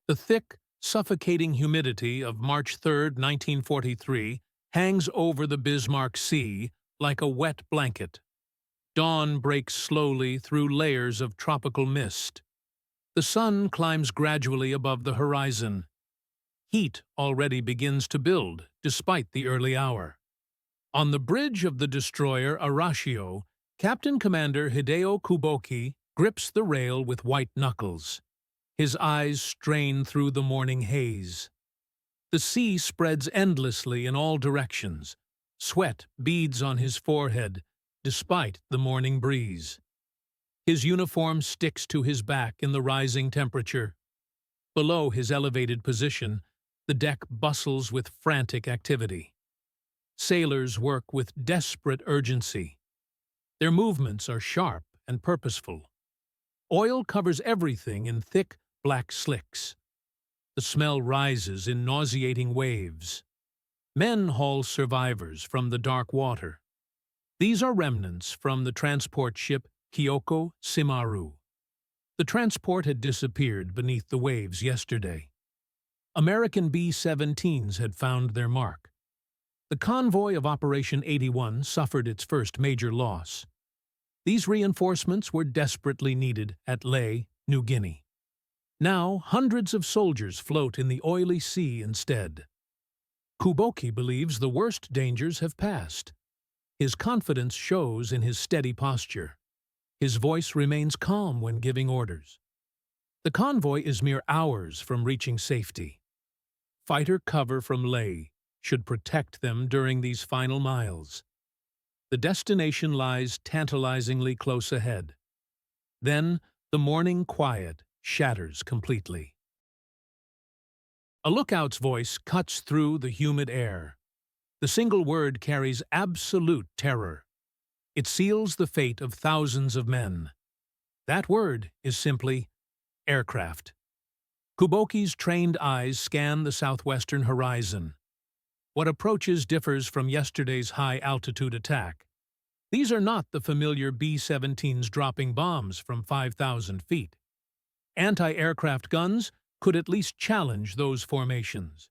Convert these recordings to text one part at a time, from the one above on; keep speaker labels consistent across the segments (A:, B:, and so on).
A: The thick, suffocating humidity of March 3, 1943, hangs over the Bismarck Sea like a wet blanket. Dawn breaks slowly through layers of tropical mist. The sun climbs gradually above the horizon. Heat already begins to build, despite the early hour. On the bridge of the destroyer Arashio, Captain Commander Hideo Kuboki grips the rail with white knuckles. His eyes strain through the morning haze. The sea spreads endlessly in all directions. Sweat beads on his forehead, despite the morning breeze. His uniform sticks to his back in the rising temperature. Below his elevated position, the deck bustles with frantic activity. Sailors work with desperate urgency. Their movements are sharp and purposeful. Oil covers everything in thick, black slicks. The smell rises in nauseating waves. Men haul survivors from the dark water. These are remnants from the transport ship Kyoko Shimaru. The transport had disappeared beneath the waves yesterday. American B-17s had found their mark. The convoy of Operation 81 suffered its first major loss. These reinforcements were desperately needed at Lae, New Guinea. Now, hundreds of soldiers float in the oily sea instead. Kuboki believes the worst dangers have passed. His confidence shows in his steady posture. His voice remains calm when giving orders. The convoy is mere hours from reaching safety. Fighter cover from Lae should protect them during these final miles. The destination lies tantalizingly close ahead. Then, the morning quiet shatters completely. A lookout's voice cuts through the humid air. The single word carries absolute terror. It seals the fate of thousands of men. That word is simply aircraft. Kuboki's trained eyes scan the southwestern horizon. What approaches differs from yesterday's high-altitude attack. These are not the familiar B-17s dropping bombs from 5,000 feet. Anti-aircraft guns could at least challenge those formations.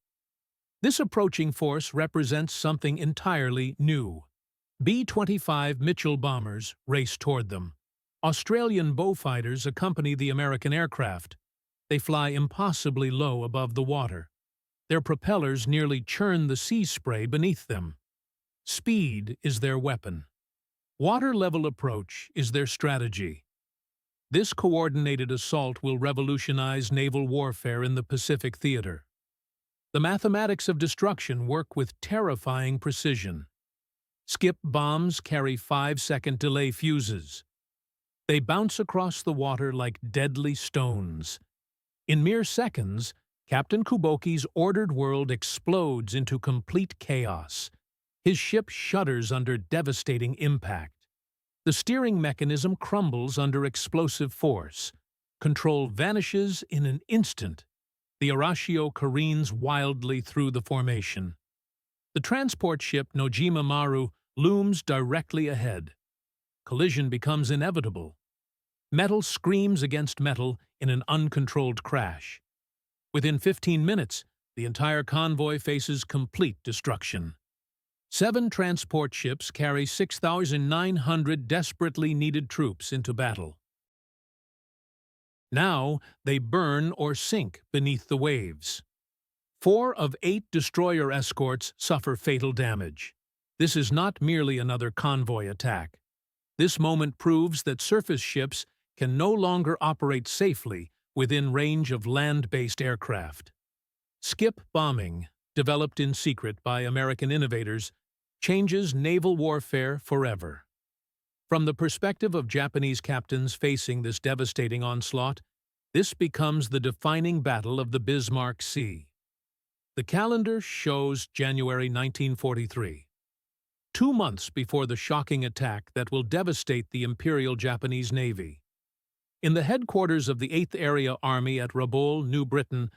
A: This approaching force represents something entirely new. B-25 Mitchell bombers race toward them. Australian Beaufighters accompany the American aircraft. They fly impossibly low above the water. Their propellers nearly churn the sea spray beneath them. Speed is their weapon. Water-level approach is their strategy. This coordinated assault will revolutionize naval warfare in the Pacific theater. The mathematics of destruction work with terrifying precision. Skip bombs carry 5-second delay fuses. They bounce across the water like deadly stones. In mere seconds, Captain Kuboki's ordered world explodes into complete chaos. His ship shudders under devastating impact. The steering mechanism crumbles under explosive force. Control vanishes in an instant. The Arashio careens wildly through the formation. The transport ship Nojima Maru looms directly ahead. Collision becomes inevitable. Metal screams against metal in an uncontrolled crash. Within 15 minutes, the entire convoy faces complete destruction. 7 transport ships carry 6,900 desperately needed troops into battle. Now, they burn or sink beneath the waves. 4 of 8 destroyer escorts suffer fatal damage. This is not merely another convoy attack. This moment proves that surface ships can no longer operate safely within range of land-based aircraft. Skip bombing, developed in secret by American innovators, changes naval warfare forever. From the perspective of Japanese captains facing this devastating onslaught, this becomes the defining battle of the Bismarck Sea. The calendar shows January 1943. 2 months before the shocking attack that will devastate the Imperial Japanese Navy. In the headquarters of the 8th Area Army at Rabaul, New Britain,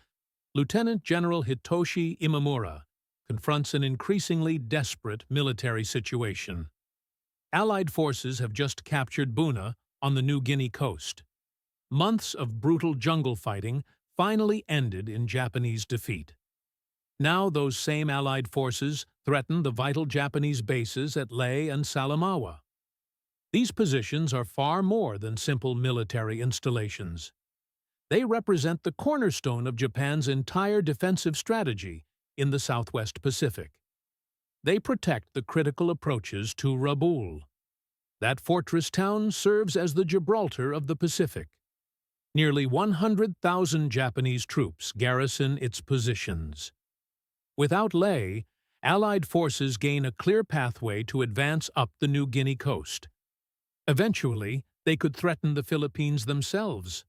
A: Lieutenant General Hitoshi Imamura confronts an increasingly desperate military situation. Allied forces have just captured Buna on the New Guinea coast. Months of brutal jungle fighting finally ended in Japanese defeat. Now those same Allied forces threaten the vital Japanese bases at Leh and Salamaua. These positions are far more than simple military installations. They represent the cornerstone of Japan's entire defensive strategy in the Southwest Pacific. They protect the critical approaches to Rabaul. That fortress town serves as the Gibraltar of the Pacific. Nearly 100,000 Japanese troops garrison its positions. Without Leh, Allied forces gain a clear pathway to advance up the New Guinea coast. Eventually, they could threaten the Philippines themselves.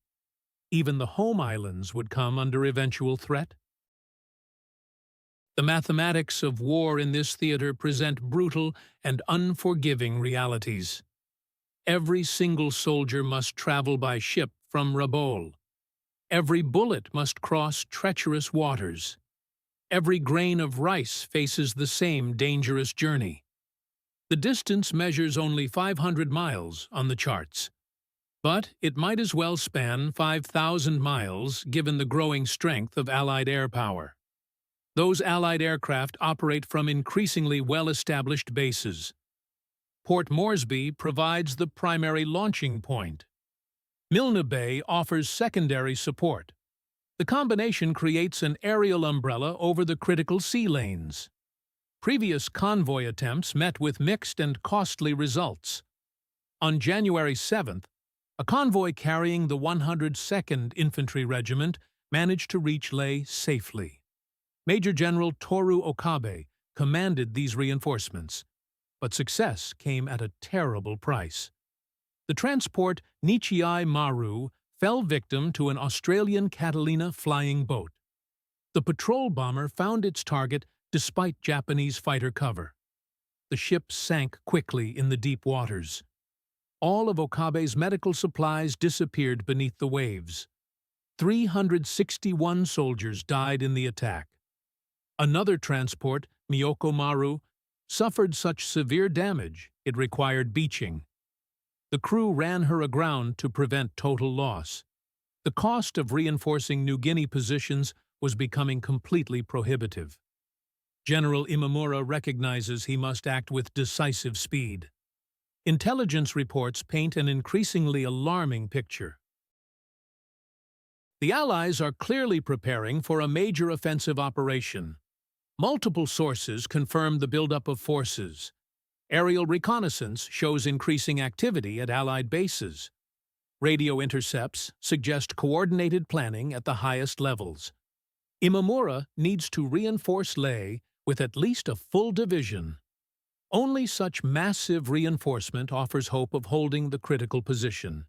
A: Even the home islands would come under eventual threat. The mathematics of war in this theater present brutal and unforgiving realities. Every single soldier must travel by ship from Rabaul. Every bullet must cross treacherous waters. Every grain of rice faces the same dangerous journey. The distance measures only 500 miles on the charts. But it might as well span 5,000 miles given the growing strength of Allied air power. Those Allied aircraft operate from increasingly well-established bases. Port Moresby provides the primary launching point. Milne Bay offers secondary support. The combination creates an aerial umbrella over the critical sea lanes. Previous convoy attempts met with mixed and costly results. On January 7th, a convoy carrying the 102nd Infantry Regiment managed to reach Leh safely. Major General Toru Okabe commanded these reinforcements, but success came at a terrible price. The transport Nichiai Maru fell victim to an Australian Catalina flying boat. The patrol bomber found its target despite Japanese fighter cover. The ship sank quickly in the deep waters. All of Okabe's medical supplies disappeared beneath the waves. 361 soldiers died in the attack. Another transport, Miyoko Maru, suffered such severe damage it required beaching. The crew ran her aground to prevent total loss. The cost of reinforcing New Guinea positions was becoming completely prohibitive. General Imamura recognizes he must act with decisive speed. Intelligence reports paint an increasingly alarming picture. The Allies are clearly preparing for a major offensive operation. Multiple sources confirm the buildup of forces. Aerial reconnaissance shows increasing activity at Allied bases. Radio intercepts suggest coordinated planning at the highest levels. Imamura needs to reinforce Leh with at least a full division. Only such massive reinforcement offers hope of holding the critical position.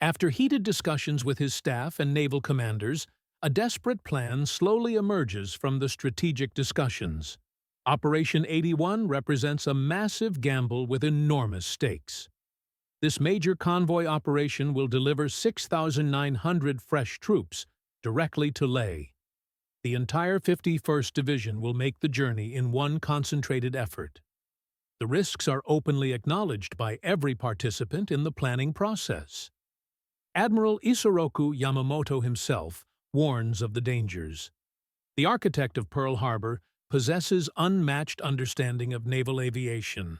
A: After heated discussions with his staff and naval commanders, a desperate plan slowly emerges from the strategic discussions. Operation 81 represents a massive gamble with enormous stakes. This major convoy operation will deliver 6,900 fresh troops directly to Leh. The entire 51st Division will make the journey in one concentrated effort. The risks are openly acknowledged by every participant in the planning process. Admiral Isoroku Yamamoto himself warns of the dangers. The architect of Pearl Harbor possesses unmatched understanding of naval aviation.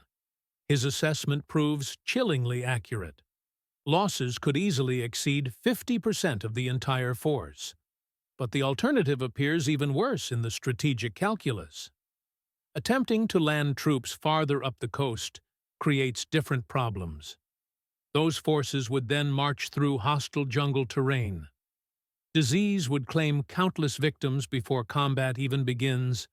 A: His assessment proves chillingly accurate. Losses could easily exceed 50% of the entire force. But the alternative appears even worse in the strategic calculus. Attempting to land troops farther up the coast creates different problems. Those forces would then march through hostile jungle terrain. Disease would claim countless victims before combat even begins.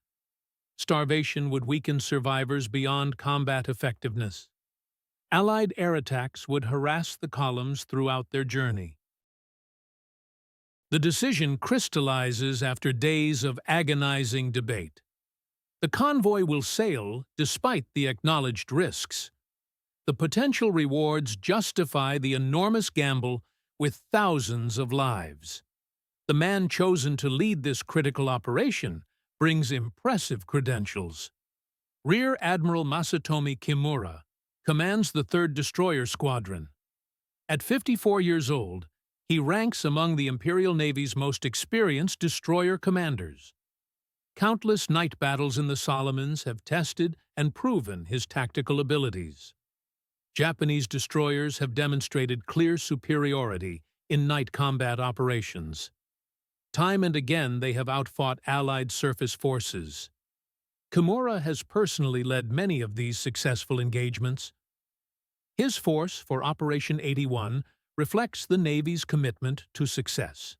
A: Starvation would weaken survivors beyond combat effectiveness. Allied air attacks would harass the columns throughout their journey. The decision crystallizes after days of agonizing debate. The convoy will sail despite the acknowledged risks. The potential rewards justify the enormous gamble with thousands of lives. The man chosen to lead this critical operation brings impressive credentials. Rear Admiral Masatomi Kimura commands the 3rd Destroyer Squadron. At 54 years old, He ranks among the Imperial Navy's most experienced destroyer commanders. Countless night battles in the Solomons have tested and proven his tactical abilities. Japanese destroyers have demonstrated clear superiority in night combat operations. Time and again they have outfought Allied surface forces. Kimura has personally led many of these successful engagements. His force for Operation 81 reflects the Navy's commitment to success.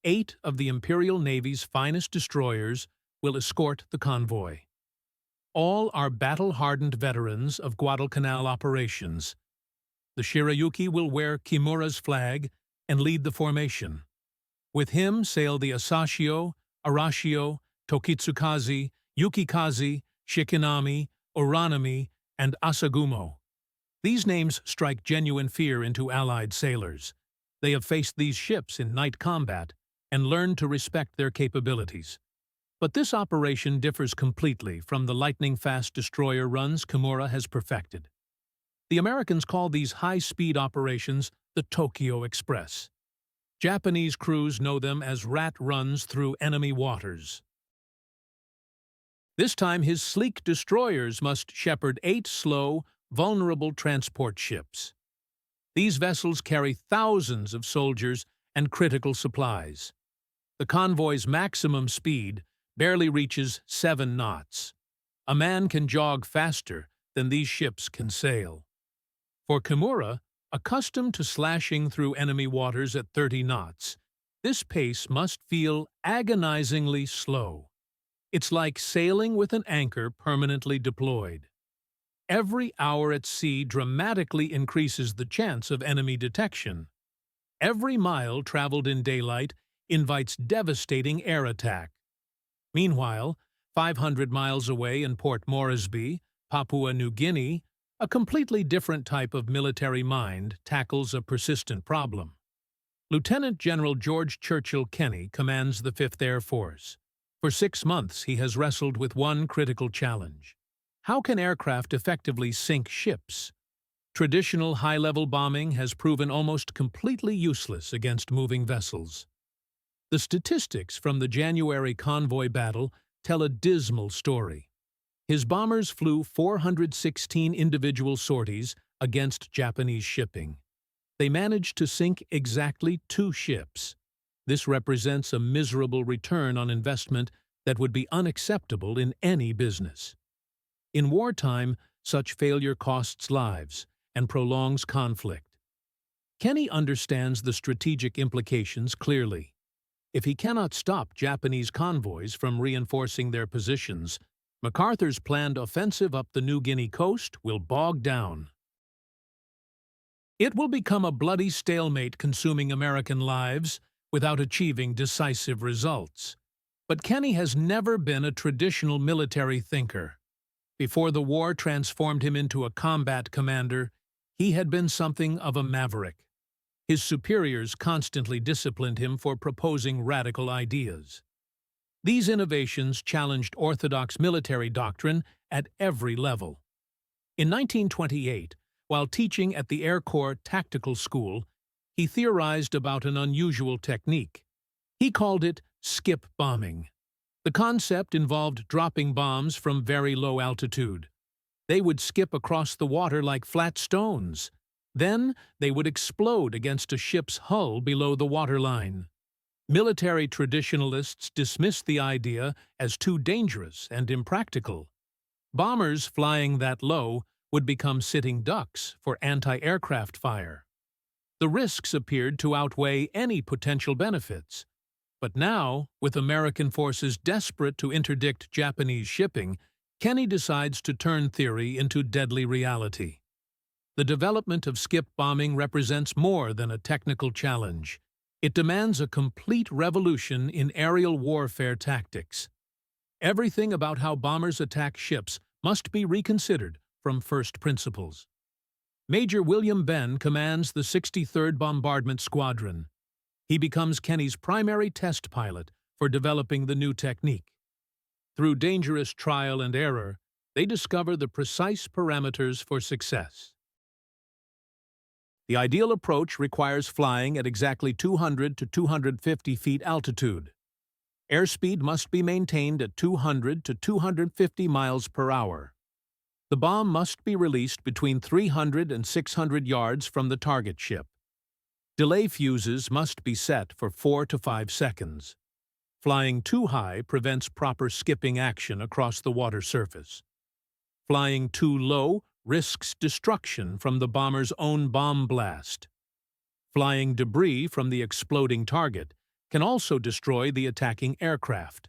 A: 8 of the Imperial Navy's finest destroyers will escort the convoy. All are battle-hardened veterans of Guadalcanal operations. The Shirayuki will wear Kimura's flag and lead the formation. With him sail the Asashio, Arashio, Tokitsukaze, Yukikaze, Shikinami, Uranami, and Asagumo. These names strike genuine fear into Allied sailors. They have faced these ships in night combat and learned to respect their capabilities. But this operation differs completely from the lightning-fast destroyer runs Kimura has perfected. The Americans call these high-speed operations the Tokyo Express. Japanese crews know them as rat runs through enemy waters. This time his sleek destroyers must shepherd 8 slow, vulnerable transport ships. These vessels carry thousands of soldiers and critical supplies. The convoy's maximum speed barely reaches 7 knots. A man can jog faster than these ships can sail. For Kimura, accustomed to slashing through enemy waters at 30 knots, this pace must feel agonizingly slow. It's like sailing with an anchor permanently deployed. Every hour at sea dramatically increases the chance of enemy detection. Every mile traveled in daylight invites devastating air attack. Meanwhile, 500 miles away in Port Moresby, Papua New Guinea, a completely different type of military mind tackles a persistent problem. Lieutenant General George Churchill Kenny commands the 5th Air Force. For 6 months, he has wrestled with one critical challenge. How can aircraft effectively sink ships? Traditional high-level bombing has proven almost completely useless against moving vessels. The statistics from the January convoy battle tell a dismal story. His bombers flew 416 individual sorties against Japanese shipping. They managed to sink exactly 2 ships. This represents a miserable return on investment that would be unacceptable in any business. In wartime, such failure costs lives and prolongs conflict. Kenny understands the strategic implications clearly. If he cannot stop Japanese convoys from reinforcing their positions, MacArthur's planned offensive up the New Guinea coast will bog down. It will become a bloody stalemate consuming American lives without achieving decisive results. But Kenny has never been a traditional military thinker. Before the war transformed him into a combat commander, he had been something of a maverick. His superiors constantly disciplined him for proposing radical ideas. These innovations challenged orthodox military doctrine at every level. In 1928, while teaching at the Air Corps Tactical School, he theorized about an unusual technique. He called it skip bombing. The concept involved dropping bombs from very low altitude. They would skip across the water like flat stones. Then they would explode against a ship's hull below the waterline. Military traditionalists dismissed the idea as too dangerous and impractical. Bombers flying that low would become sitting ducks for anti-aircraft fire. The risks appeared to outweigh any potential benefits. But now, with American forces desperate to interdict Japanese shipping, Kenny decides to turn theory into deadly reality. The development of skip bombing represents more than a technical challenge. It demands a complete revolution in aerial warfare tactics. Everything about how bombers attack ships must be reconsidered from first principles. Major William Benn commands the 63rd Bombardment Squadron. He becomes Kenny's primary test pilot for developing the new technique. Through dangerous trial and error, they discover the precise parameters for success. The ideal approach requires flying at exactly 200 to 250 feet altitude. Airspeed must be maintained at 200 to 250 miles per hour. The bomb must be released between 300 and 600 yards from the target ship. Delay fuses must be set for 4 to 5 seconds. Flying too high prevents proper skipping action across the water surface. Flying too low risks destruction from the bomber's own bomb blast. Flying debris from the exploding target can also destroy the attacking aircraft.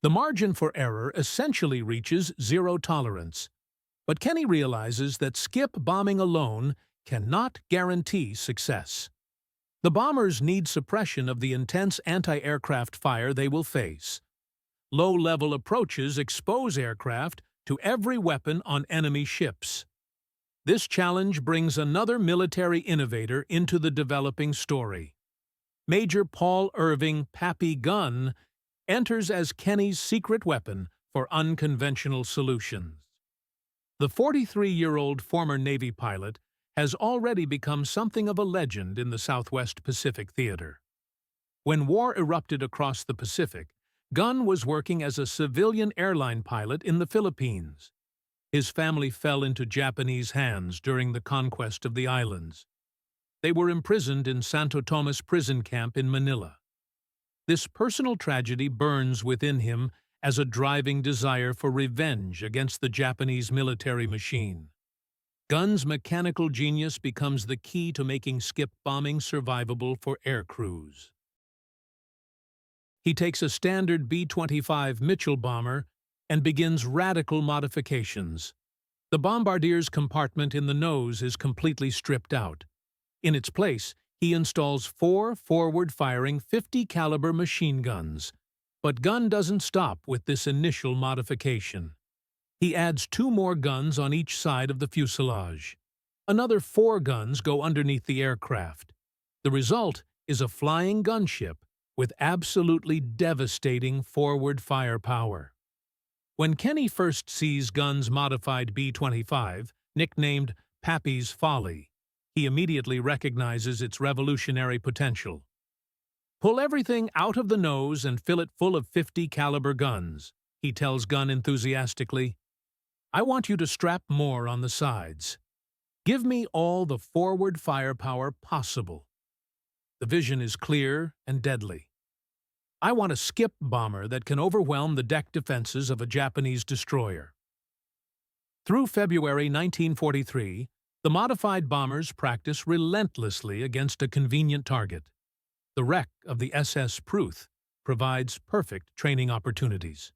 A: The margin for error essentially reaches zero tolerance, but Kenny realizes that skip bombing alone cannot guarantee success. The bombers need suppression of the intense anti-aircraft fire they will face. Low-level approaches expose aircraft to every weapon on enemy ships. This challenge brings another military innovator into the developing story. Major Paul Irving "Pappy" Gunn enters as Kenny's secret weapon for unconventional solutions. The 43-year-old former Navy pilot has already become something of a legend in the Southwest Pacific theater. When war erupted across the Pacific, Gunn was working as a civilian airline pilot in the Philippines. His family fell into Japanese hands during the conquest of the islands. They were imprisoned in Santo Tomas prison camp in Manila. This personal tragedy burns within him as a driving desire for revenge against the Japanese military machine. Gunn's mechanical genius becomes the key to making skip bombing survivable for air crews. He takes a standard B-25 Mitchell bomber and begins radical modifications. The bombardier's compartment in the nose is completely stripped out. In its place, he installs 4 forward-firing 50-caliber machine guns. But Gunn doesn't stop with this initial modification. He adds 2 more guns on each side of the fuselage. Another 4 guns go underneath the aircraft. The result is a flying gunship with absolutely devastating forward firepower. When Kenny first sees Gunn's modified B-25, nicknamed Pappy's Folly, he immediately recognizes its revolutionary potential. "Pull everything out of the nose and fill it full of 50-caliber guns," he tells Gunn enthusiastically. "I want you to strap more on the sides. Give me all the forward firepower possible." The vision is clear and deadly. "I want a skip bomber that can overwhelm the deck defenses of a Japanese destroyer." Through February 1943, the modified bombers practice relentlessly against a convenient target. The wreck of the SS Pruth provides perfect training opportunities.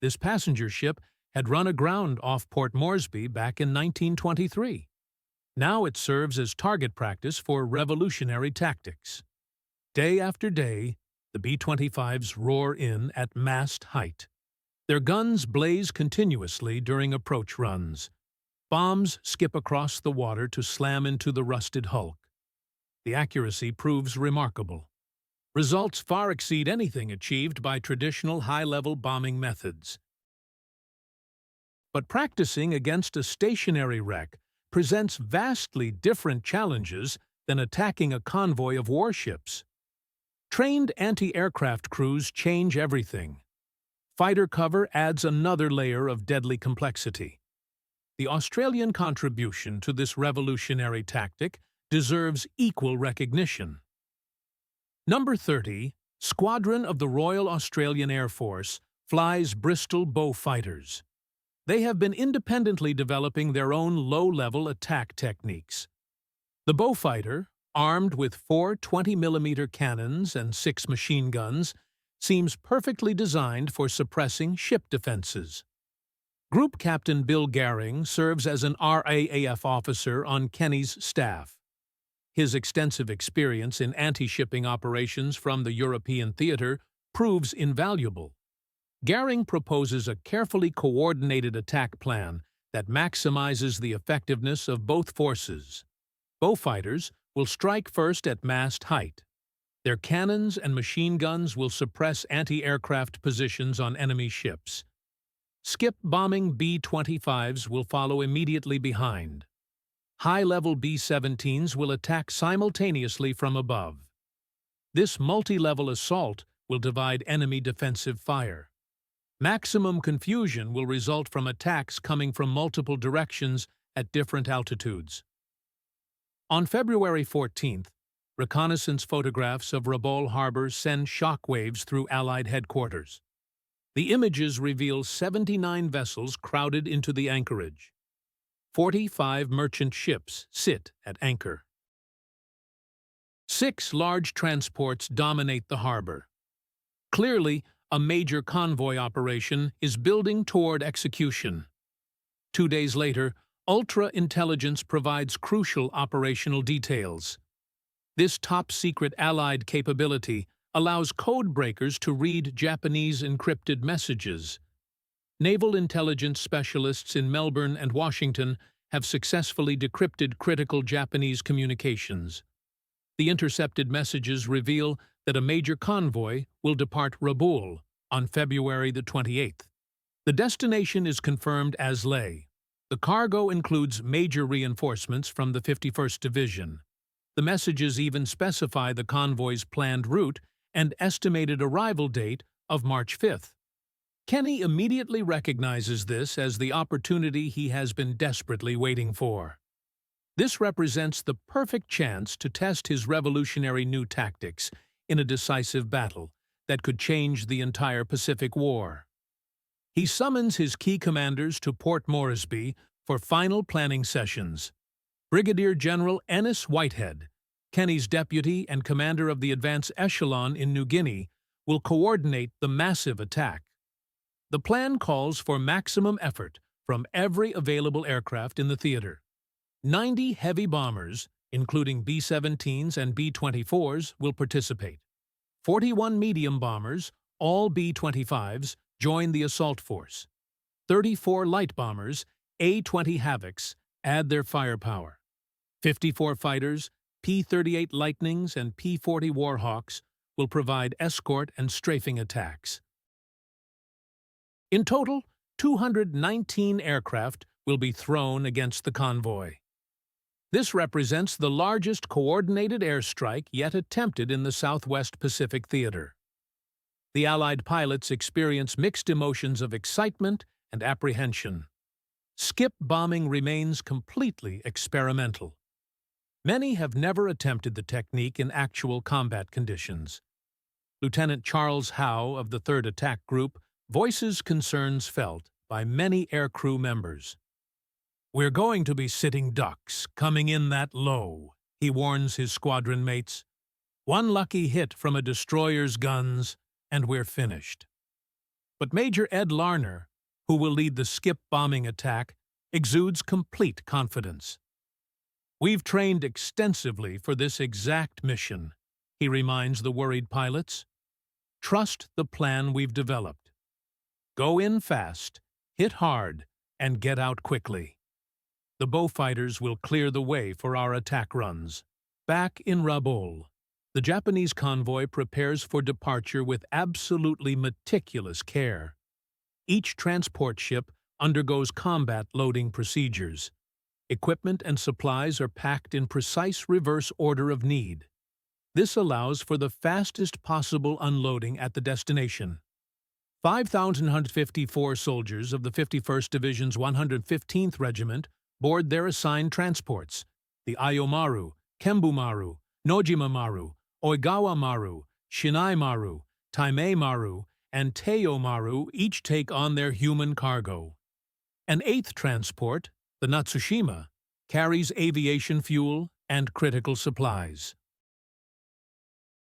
A: This passenger ship had run aground off Port Moresby back in 1923. Now it serves as target practice for revolutionary tactics. Day after day, the B-25s roar in at mast height. Their guns blaze continuously during approach runs. Bombs skip across the water to slam into the rusted hulk. The accuracy proves remarkable. Results far exceed anything achieved by traditional high-level bombing methods. But practicing against a stationary wreck presents vastly different challenges than attacking a convoy of warships. Trained anti-aircraft crews change everything. Fighter cover adds another layer of deadly complexity. The Australian contribution to this revolutionary tactic deserves equal recognition. Number 30, Squadron of the Royal Australian Air Force flies Bristol Beaufighters. They have been independently developing their own low-level attack techniques. The Beaufighter, armed with 4 20mm cannons and 6 machine guns, seems perfectly designed for suppressing ship defenses. Group Captain Bill Garing serves as an RAAF officer on Kenny's staff. His extensive experience in anti-shipping operations from the European theater proves invaluable. Garing proposes a carefully coordinated attack plan that maximizes the effectiveness of both forces. Beaufighters will strike first at mast height. Their cannons and machine guns will suppress anti-aircraft positions on enemy ships. Skip-bombing B-25s will follow immediately behind. high-level B-17s will attack simultaneously from above. This multi-level assault will divide enemy defensive fire. Maximum confusion will result from attacks coming from multiple directions at different altitudes. On February 14th, reconnaissance photographs of Rabaul Harbor send shockwaves through Allied headquarters. The images reveal 79 vessels crowded into the anchorage. 45 merchant ships sit at anchor. 6 large transports dominate the harbor. Clearly, a major convoy operation is building toward execution. 2 days later, ultra-intelligence provides crucial operational details. This top-secret Allied capability allows code breakers to read Japanese encrypted messages. Naval intelligence specialists in Melbourne and Washington have successfully decrypted critical Japanese communications. The intercepted messages reveal that a major convoy will depart Rabaul on February the 28th. The destination is confirmed as Leh. The cargo includes major reinforcements from the 51st Division. The messages even specify the convoy's planned route and estimated arrival date of March 5th. Kenny immediately recognizes this as the opportunity he has been desperately waiting for. This represents the perfect chance to test his revolutionary new tactics in a decisive battle that could change the entire Pacific War. He summons his key commanders to Port Moresby for final planning sessions. Brigadier General Ennis Whitehead, Kenny's deputy and commander of the advance echelon in New Guinea, will coordinate the massive attack. The plan calls for maximum effort from every available aircraft in the theater. 90 heavy bombers, including B-17s and B-24s, will participate. 41 medium bombers, all B-25s, join the assault force. 34 light bombers, A-20 Havocs, add their firepower. 54 fighters, P-38 Lightnings and P-40 Warhawks will provide escort and strafing attacks. In total, 219 aircraft will be thrown against the convoy. This represents the largest coordinated airstrike yet attempted in the Southwest Pacific Theater. The Allied pilots experience mixed emotions of excitement and apprehension. Skip bombing remains completely experimental. Many have never attempted the technique in actual combat conditions. Lieutenant Charles Howe of the 3rd Attack Group voices concerns felt by many aircrew members. "We're going to be sitting ducks, coming in that low," he warns his squadron mates. "One lucky hit from a destroyer's guns, and we're finished." But Major Ed Larner, who will lead the skip bombing attack, exudes complete confidence. "We've trained extensively for this exact mission," he reminds the worried pilots. "Trust the plan we've developed. Go in fast, hit hard, and get out quickly. The Beaufighters will clear the way for our attack runs." Back in Rabaul, the Japanese convoy prepares for departure with absolutely meticulous care. Each transport ship undergoes combat loading procedures. Equipment and supplies are packed in precise reverse order of need. This allows for the fastest possible unloading at the destination. 5,154 soldiers of the 51st Division's 115th Regiment board their assigned transports. The Ayomaru, Kembu-maru, Nojima-maru, Oigawa-maru, Shinai-maru, Taimei-maru, and Teiyo-maru each take on their human cargo. An 8th transport, the Natsushima, carries aviation fuel and critical supplies.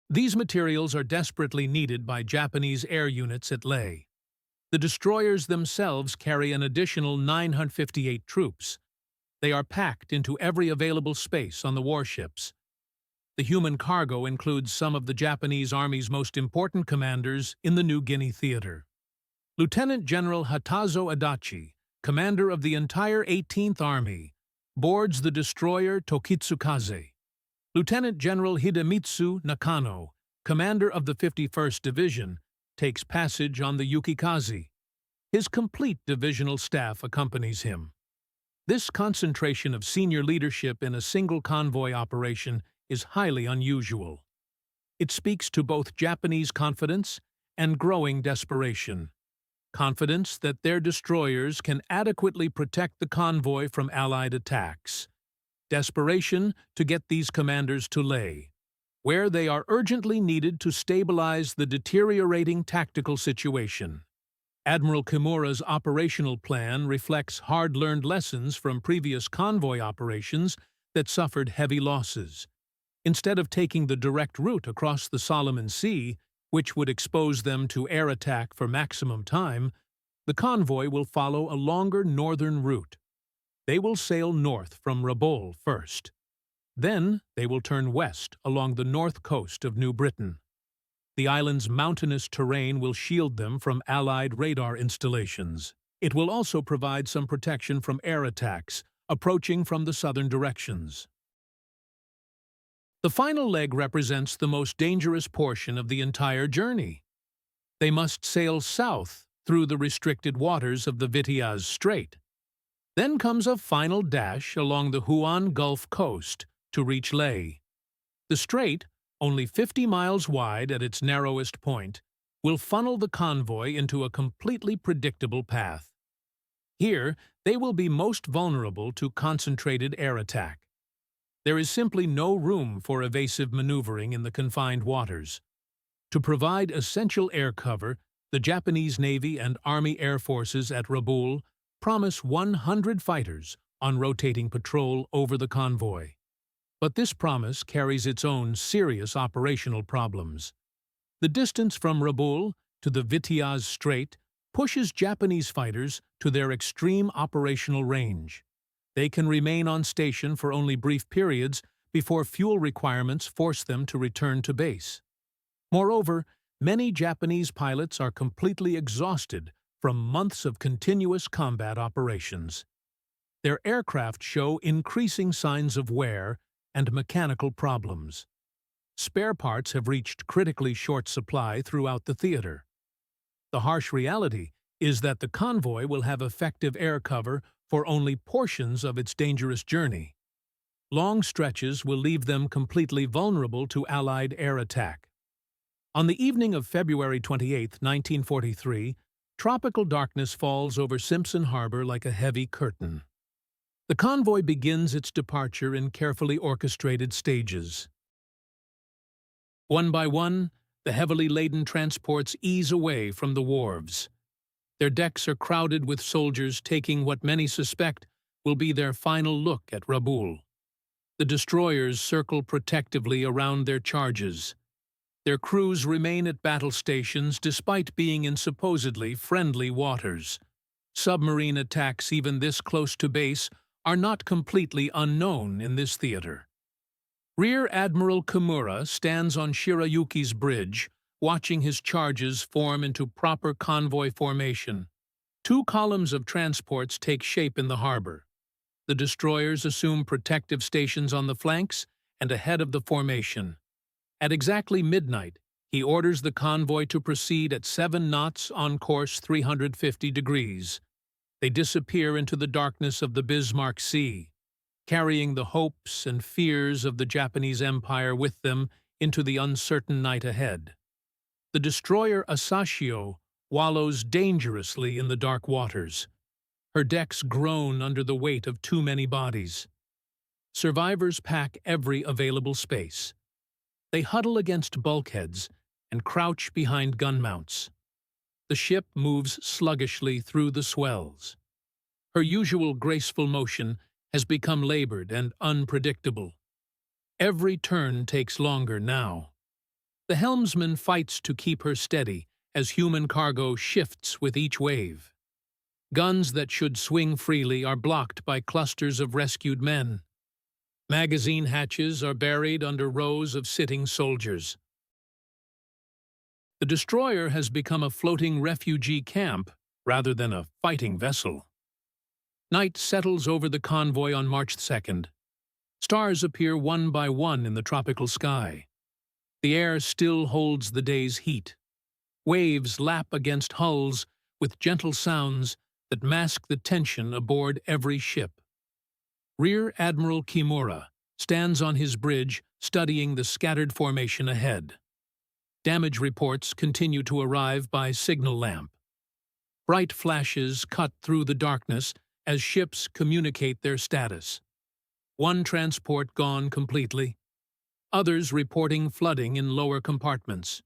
A: These materials are desperately needed by Japanese air units at Leh. The destroyers themselves carry an additional 958 troops. They are packed into every available space on the warships. The human cargo includes some of the Japanese Army's most important commanders in the New Guinea theater. Lieutenant General Hatazo Adachi, commander of the entire 18th Army, boards the destroyer Tokitsukaze. Lieutenant General Hidemitsu Nakano, commander of the 51st Division, takes passage on the Yukikaze. His complete divisional staff accompanies him. This concentration of senior leadership in a single convoy operation is highly unusual. It speaks to both Japanese confidence and growing desperation. Confidence that their destroyers can adequately protect the convoy from Allied attacks. Desperation to get these commanders to Leh, where they are urgently needed to stabilize the deteriorating tactical situation. Admiral Kimura's operational plan reflects hard-learned lessons from previous convoy operations that suffered heavy losses. Instead of taking the direct route across the Solomon Sea, which would expose them to air attack for maximum time, the convoy will follow a longer northern route. They will sail north from Rabaul first. Then they will turn west along the north coast of New Britain. The island's mountainous terrain will shield them from Allied radar installations. It will also provide some protection from air attacks approaching from the southern directions. The final leg represents the most dangerous portion of the entire journey. They must sail south through the restricted waters of the Vitiaz Strait. Then comes a final dash along the Huon Gulf coast to reach Leh. The strait, only 50 miles wide at its narrowest point, will funnel the convoy into a completely predictable path. Here, they will be most vulnerable to concentrated air attack. There is simply no room for evasive maneuvering in the confined waters. To provide essential air cover, the Japanese Navy and Army Air Forces at Rabaul promise 100 fighters on rotating patrol over the convoy. But this promise carries its own serious operational problems. The distance from Rabaul to the Vitiaz Strait pushes Japanese fighters to their extreme operational range. They can remain on station for only brief periods before fuel requirements force them to return to base. Moreover, many Japanese pilots are completely exhausted from months of continuous combat operations. Their aircraft show increasing signs of wear and mechanical problems. Spare parts have reached critically short supply throughout the theater. The harsh reality is that the convoy will have effective air cover for only portions of its dangerous journey. Long stretches will leave them completely vulnerable to Allied air attack. On the evening of February 28, 1943, tropical darkness falls over Simpson Harbor like a heavy curtain. The convoy begins its departure in carefully orchestrated stages. One by one, the heavily laden transports ease away from the wharves. Their decks are crowded with soldiers taking what many suspect will be their final look at Rabaul. The destroyers circle protectively around their charges. Their crews remain at battle stations despite being in supposedly friendly waters. Submarine attacks even this close to base are not completely unknown in this theater. Rear Admiral Kimura stands on Shirayuki's bridge, watching his charges form into proper convoy formation. Two columns of transports take shape in the harbor. The destroyers assume protective stations on the flanks and ahead of the formation. At exactly midnight, he orders the convoy to proceed at 7 knots on course 350 degrees. They disappear into the darkness of the Bismarck Sea, carrying the hopes and fears of the Japanese Empire with them into the uncertain night ahead. The destroyer Asashio wallows dangerously in the dark waters. Her decks groan under the weight of too many bodies. Survivors pack every available space. They huddle against bulkheads and crouch behind gun mounts. The ship moves sluggishly through the swells. Her usual graceful motion has become labored and unpredictable. Every turn takes longer now. The helmsman fights to keep her steady as human cargo shifts with each wave. Guns that should swing freely are blocked by clusters of rescued men. Magazine hatches are buried under rows of sitting soldiers. The destroyer has become a floating refugee camp rather than a fighting vessel. Night settles over the convoy on March 2nd. Stars appear one by one in the tropical sky. The air still holds the day's heat. Waves lap against hulls with gentle sounds that mask the tension aboard every ship. Rear Admiral Kimura stands on his bridge studying the scattered formation ahead. Damage reports continue to arrive by signal lamp. Bright flashes cut through the darkness as ships communicate their status. One transport gone completely, others reporting flooding in lower compartments,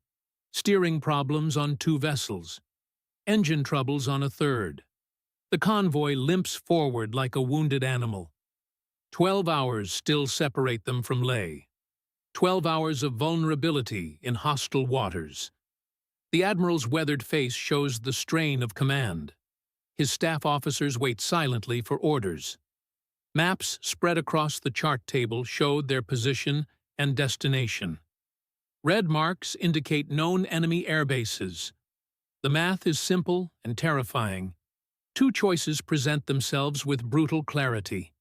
A: steering problems on 2 vessels, engine troubles on a 3rd. The convoy limps forward like a wounded animal. 12 hours still separate them from Leh. 12 hours of vulnerability in hostile waters. The Admiral's weathered face shows the strain of command. His staff officers wait silently for orders. Maps spread across the chart table showed their position and destination. Red marks indicate known enemy air bases. The math is simple and terrifying. 2 choices present themselves with brutal clarity.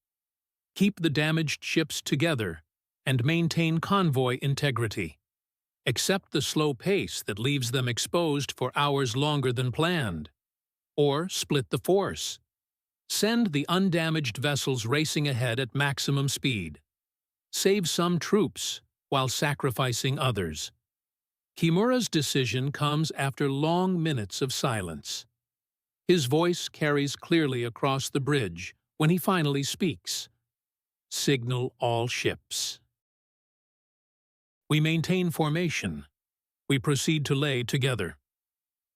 A: Keep the damaged ships together and maintain convoy integrity. Accept the slow pace that leaves them exposed for hours longer than planned. Or split the force. Send the undamaged vessels racing ahead at maximum speed. Save some troops while sacrificing others. Kimura's decision comes after long minutes of silence. His voice carries clearly across the bridge when he finally speaks. Signal all ships. We maintain formation. We proceed to Leh together.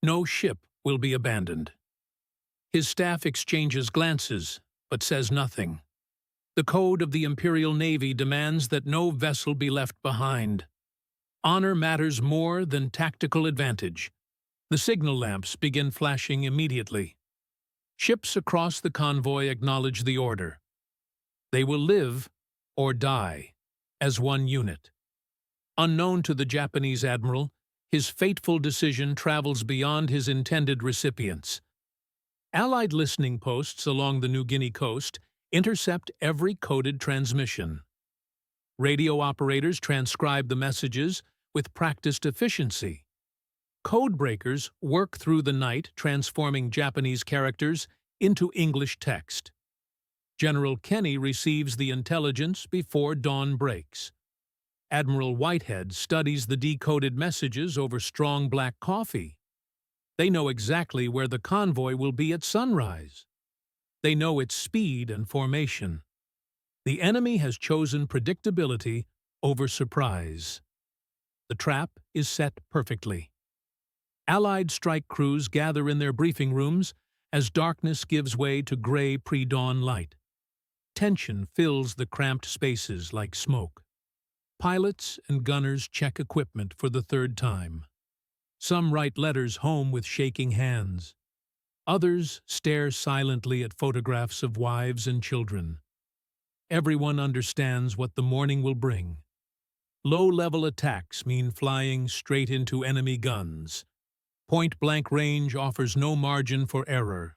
A: No ship will be abandoned. His staff exchanges glances, but says nothing. The code of the Imperial Navy demands that no vessel be left behind. Honor matters more than tactical advantage. The signal lamps begin flashing immediately. Ships across the convoy acknowledge the order. They will live or die as one unit. Unknown to the Japanese admiral, his fateful decision travels beyond his intended recipients. Allied listening posts along the New Guinea coast intercept every coded transmission. Radio operators transcribe the messages with practiced efficiency. Code breakers work through the night, transforming Japanese characters into English text. General Kenny receives the intelligence before dawn breaks. Admiral Whitehead studies the decoded messages over strong black coffee. They know exactly where the convoy will be at sunrise. They know its speed and formation. The enemy has chosen predictability over surprise. The trap is set perfectly. Allied strike crews gather in their briefing rooms as darkness gives way to gray pre-dawn light. Tension fills the cramped spaces like smoke. Pilots and gunners check equipment for the 3rd time. Some write letters home with shaking hands. Others stare silently at photographs of wives and children. Everyone understands what the morning will bring. Low-level attacks mean flying straight into enemy guns. Point-blank range offers no margin for error.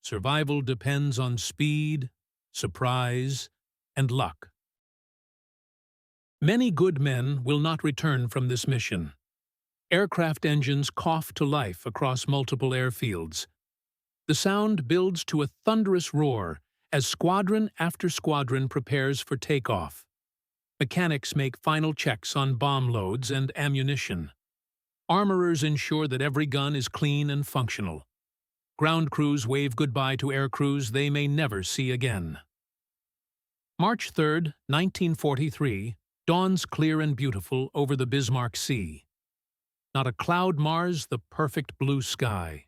A: Survival depends on speed, surprise, and luck. Many good men will not return from this mission. Aircraft engines cough to life across multiple airfields. The sound builds to a thunderous roar as squadron after squadron prepares for takeoff. Mechanics make final checks on bomb loads and ammunition. Armorers ensure that every gun is clean and functional. Ground crews wave goodbye to air crews they may never see again. March 3, 1943, dawns clear and beautiful over the Bismarck Sea. Not a cloud mars the perfect blue sky.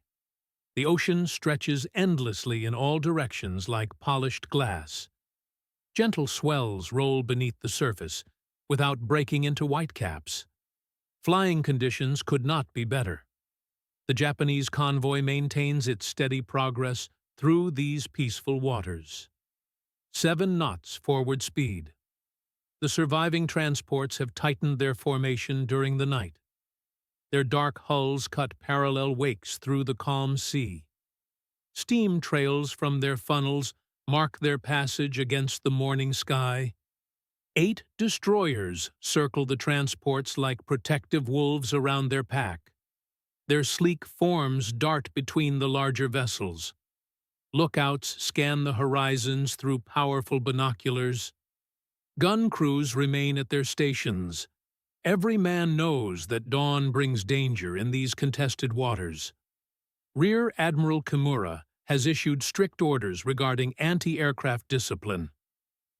A: The ocean stretches endlessly in all directions like polished glass. Gentle swells roll beneath the surface without breaking into whitecaps. Flying conditions could not be better. The Japanese convoy maintains its steady progress through these peaceful waters. 7 knots forward speed. The surviving transports have tightened their formation during the night. Their dark hulls cut parallel wakes through the calm sea. Steam trails from their funnels mark their passage against the morning sky. 8 destroyers circle the transports like protective wolves around their pack. Their sleek forms dart between the larger vessels. Lookouts scan the horizons through powerful binoculars. Gun crews remain at their stations. Every man knows that dawn brings danger in these contested waters. Rear Admiral Kimura has issued strict orders regarding anti-aircraft discipline.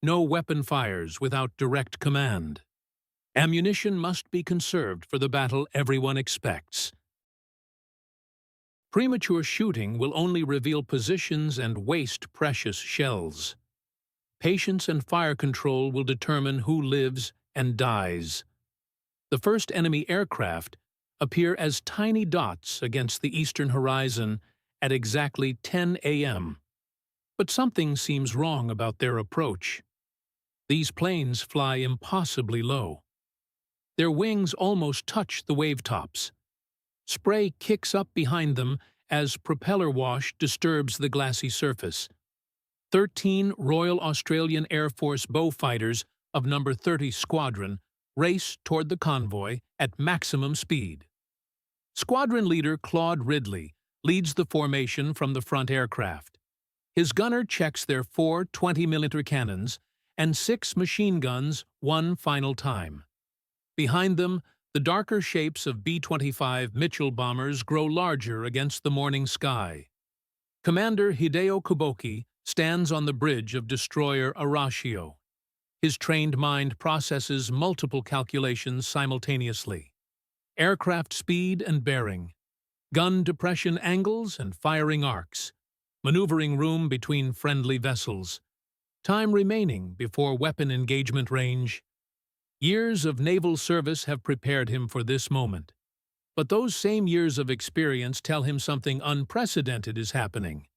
A: No weapon fires without direct command. Ammunition must be conserved for the battle everyone expects. Premature shooting will only reveal positions and waste precious shells. Patience and fire control will determine who lives and dies. The first enemy aircraft appear as tiny dots against the eastern horizon at exactly 10 a.m. But something seems wrong about their approach. These planes fly impossibly low. Their wings almost touch the wavetops. Spray kicks up behind them as propeller wash disturbs the glassy surface. 13 Royal Australian Air Force Beaufighters of No. 30 Squadron race toward the convoy at maximum speed. Squadron leader Claude Ridley leads the formation from the front aircraft. His gunner checks their 4 20mm cannons and 6 machine guns one final time. Behind them, the darker shapes of B-25 Mitchell bombers grow larger against the morning sky. Commander Hideo Kuboki stands on the bridge of destroyer Arashio. His trained mind processes multiple calculations simultaneously. Aircraft speed and bearing, gun depression angles and firing arcs, maneuvering room between friendly vessels, time remaining before weapon engagement range. Years of naval service have prepared him for this moment. But those same years of experience tell him something unprecedented is happening.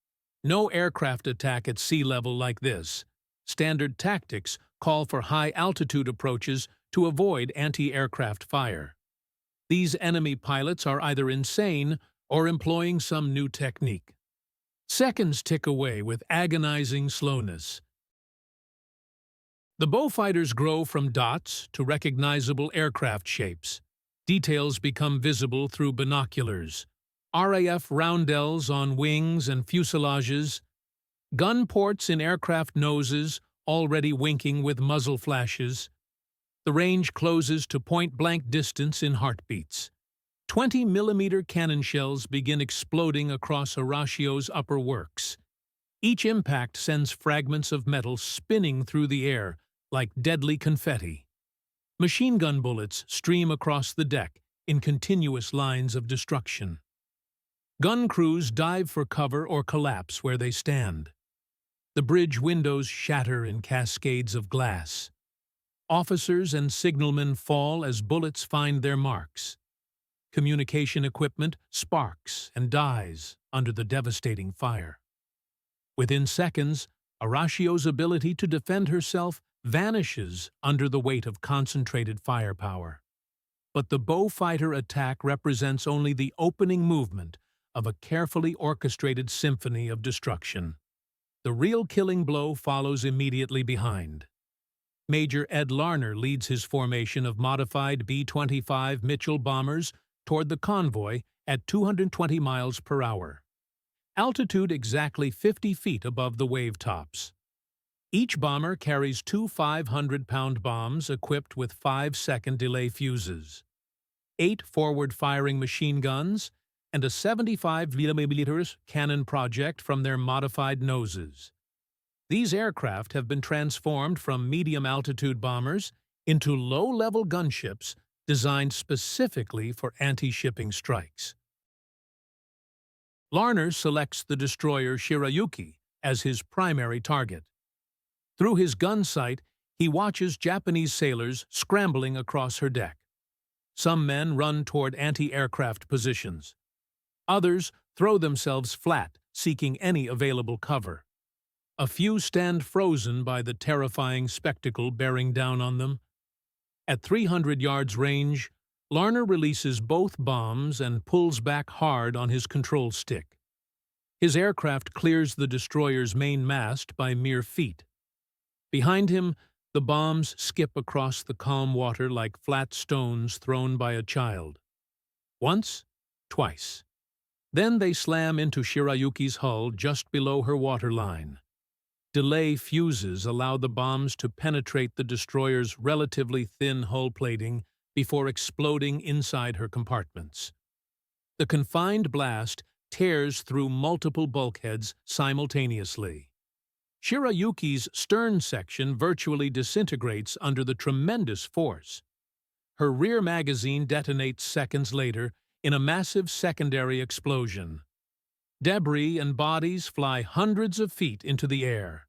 A: No aircraft attack at sea level like this. Standard tactics call for high-altitude approaches to avoid anti-aircraft fire. These enemy pilots are either insane or employing some new technique. Seconds tick away with agonizing slowness. The Beaufighters grow from dots to recognizable aircraft shapes. Details become visible through binoculars. RAF roundels on wings and fuselages, gun ports in aircraft noses already winking with muzzle flashes. The range closes to point-blank distance in heartbeats. 20mm cannon shells begin exploding across Arashio's upper works. Each impact sends fragments of metal spinning through the air like deadly confetti. Machine gun bullets stream across the deck in continuous lines of destruction. Gun crews dive for cover or collapse where they stand. The bridge windows shatter in cascades of glass. Officers and signalmen fall as bullets find their marks. Communication equipment sparks and dies under the devastating fire. Within seconds, Arashio's ability to defend herself vanishes under the weight of concentrated firepower. But the Beaufighter attack represents only the opening movement of a carefully orchestrated symphony of destruction. The real killing blow follows immediately behind. Major Ed Larner leads his formation of modified B-25 Mitchell bombers toward the convoy at 220 miles per hour. Altitude exactly 50 feet above the wave tops. Each bomber carries 2 500-pound bombs equipped with 5-second delay fuses, 8 forward-firing machine guns, and a 75mm cannon project from their modified noses. These aircraft have been transformed from medium-altitude bombers into low-level gunships designed specifically for anti-shipping strikes. Larner selects the destroyer Shirayuki as his primary target. Through his gun sight, he watches Japanese sailors scrambling across her deck. Some men run toward anti-aircraft positions. Others throw themselves flat, seeking any available cover. A few stand frozen by the terrifying spectacle bearing down on them. At 300 yards range, Larner releases both bombs and pulls back hard on his control stick. His aircraft clears the destroyer's main mast by mere feet. Behind him, the bombs skip across the calm water like flat stones thrown by a child. Once, twice. Then they slam into Shirayuki's hull just below her waterline. Delay fuses allow the bombs to penetrate the destroyer's relatively thin hull plating before exploding inside her compartments. The confined blast tears through multiple bulkheads simultaneously. Shirayuki's stern section virtually disintegrates under the tremendous force. Her rear magazine detonates seconds later in a massive secondary explosion. Debris and bodies fly hundreds of feet into the air.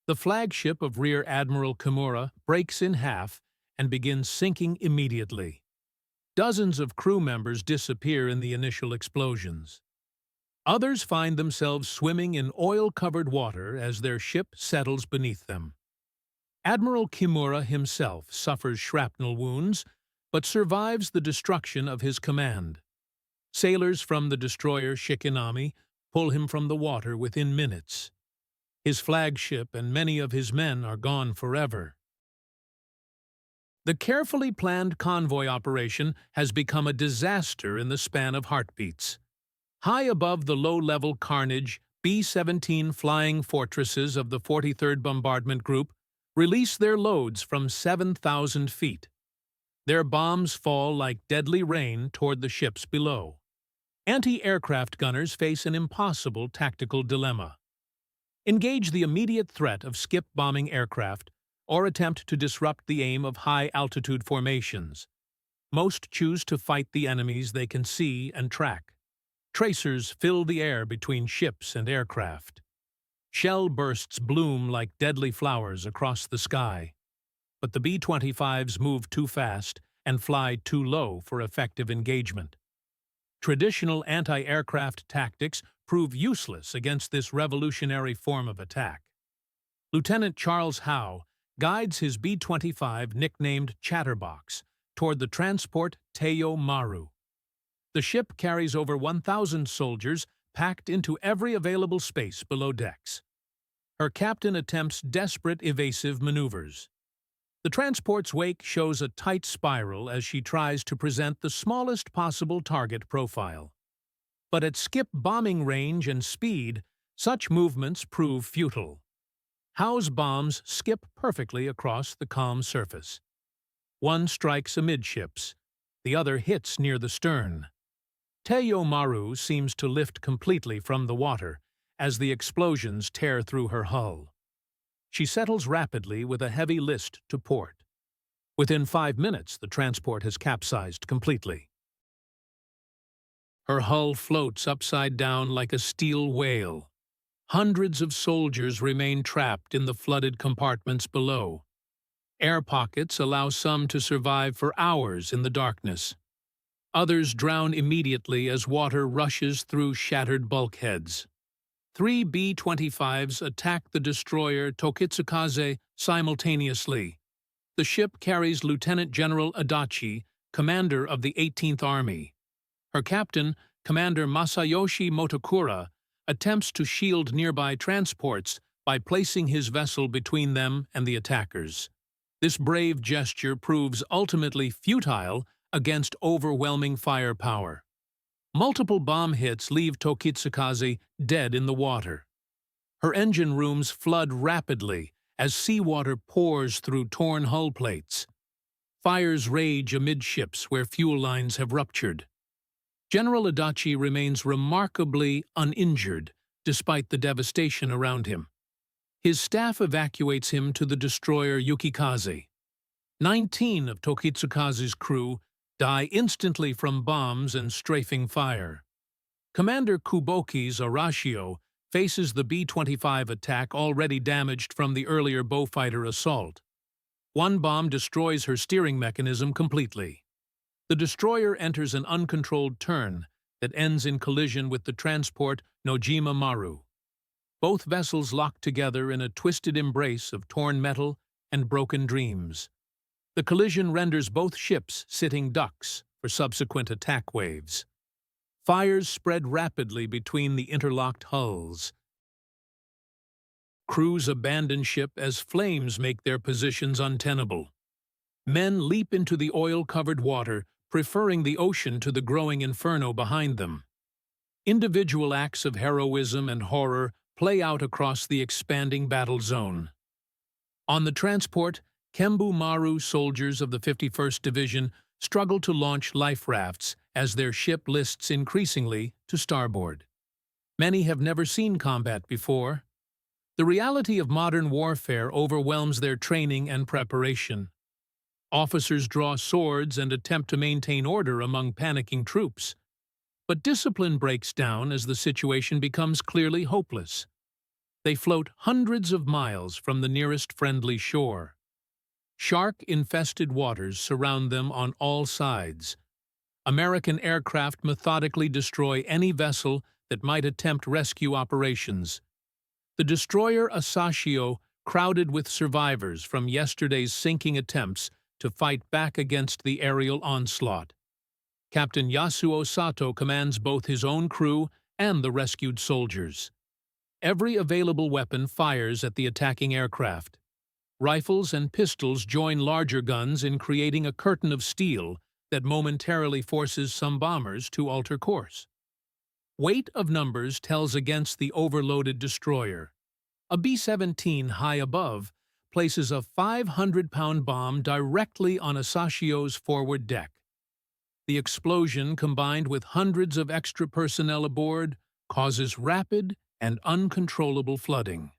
A: The flagship of Rear Admiral Kimura breaks in half and begins sinking immediately. Dozens of crew members disappear in the initial explosions. Others find themselves swimming in oil-covered water as their ship settles beneath them. Admiral Kimura himself suffers shrapnel wounds, but survives the destruction of his command. Sailors from the destroyer Shikinami pull him from the water within minutes. His flagship and many of his men are gone forever. The carefully planned convoy operation has become a disaster in the span of heartbeats. High above the low-level carnage, B-17 flying fortresses of the 43rd Bombardment Group release their loads from 7,000 feet. Their bombs fall like deadly rain toward the ships below. Anti-aircraft gunners face an impossible tactical dilemma. Engage the immediate threat of skip-bombing aircraft or attempt to disrupt the aim of high-altitude formations. Most choose to fight the enemies they can see and track. Tracers fill the air between ships and aircraft. Shell bursts bloom like deadly flowers across the sky. But the B-25s move too fast and fly too low for effective engagement. Traditional anti-aircraft tactics prove useless against this revolutionary form of attack. Lieutenant Charles Howe guides his B-25, nicknamed Chatterbox, toward the transport Teiyo Maru. The ship carries over 1,000 soldiers packed into every available space below decks. Her captain attempts desperate evasive maneuvers. The transport's wake shows a tight spiral as she tries to present the smallest possible target profile. But at skip bombing range and speed, such movements prove futile. Howe's bombs skip perfectly across the calm surface. One strikes amidships, the other hits near the stern. Teiyo Maru seems to lift completely from the water as the explosions tear through her hull. She settles rapidly with a heavy list to port. Within 5 minutes, the transport has capsized completely. Her hull floats upside down like a steel whale. Hundreds of soldiers remain trapped in the flooded compartments below. Air pockets allow some to survive for hours in the darkness. Others drown immediately as water rushes through shattered bulkheads. 3 B-25s attack the destroyer Tokitsukaze simultaneously. The ship carries Lieutenant General Adachi, commander of the 18th Army. Her captain, Commander Masayoshi Motokura, attempts to shield nearby transports by placing his vessel between them and the attackers. This brave gesture proves ultimately futile against overwhelming firepower. Multiple bomb hits leave Tokitsukaze dead in the water. Her engine rooms flood rapidly as seawater pours through torn hull plates. Fires rage amidships where fuel lines have ruptured. General Adachi remains remarkably uninjured despite the devastation around him. His staff evacuates him to the destroyer Yukikaze. 19 of Tokitsukaze's crew die instantly from bombs and strafing fire. Commander Kuboki's Arashio faces the B-25 attack already damaged from the earlier Beaufighter assault. One bomb destroys her steering mechanism completely. The destroyer enters an uncontrolled turn that ends in collision with the transport Nojima Maru. Both vessels lock together in a twisted embrace of torn metal and broken dreams. The collision renders both ships sitting ducks for subsequent attack waves. Fires spread rapidly between the interlocked hulls. Crews abandon ship as flames make their positions untenable. Men leap into the oil-covered water, preferring the ocean to the growing inferno behind them. Individual acts of heroism and horror play out across the expanding battle zone. On the transport, Kembu Maru soldiers of the 51st Division struggle to launch life rafts as their ship lists increasingly to starboard. Many have never seen combat before. The reality of modern warfare overwhelms their training and preparation. Officers draw swords and attempt to maintain order among panicking troops. But discipline breaks down as the situation becomes clearly hopeless. They float hundreds of miles from the nearest friendly shore. Shark-infested waters surround them on all sides. American aircraft methodically destroy any vessel that might attempt rescue operations. The destroyer Asashio, crowded with survivors from yesterday's sinking attempts to fight back against the aerial onslaught. Captain Yasuo Sato commands both his own crew and the rescued soldiers. Every available weapon fires at the attacking aircraft. Rifles and pistols join larger guns in creating a curtain of steel that momentarily forces some bombers to alter course. Weight of numbers tells against the overloaded destroyer. A B-17 high above places a 500-pound bomb directly on Asashio's forward deck. The explosion, combined with hundreds of extra personnel aboard, causes rapid and uncontrollable flooding.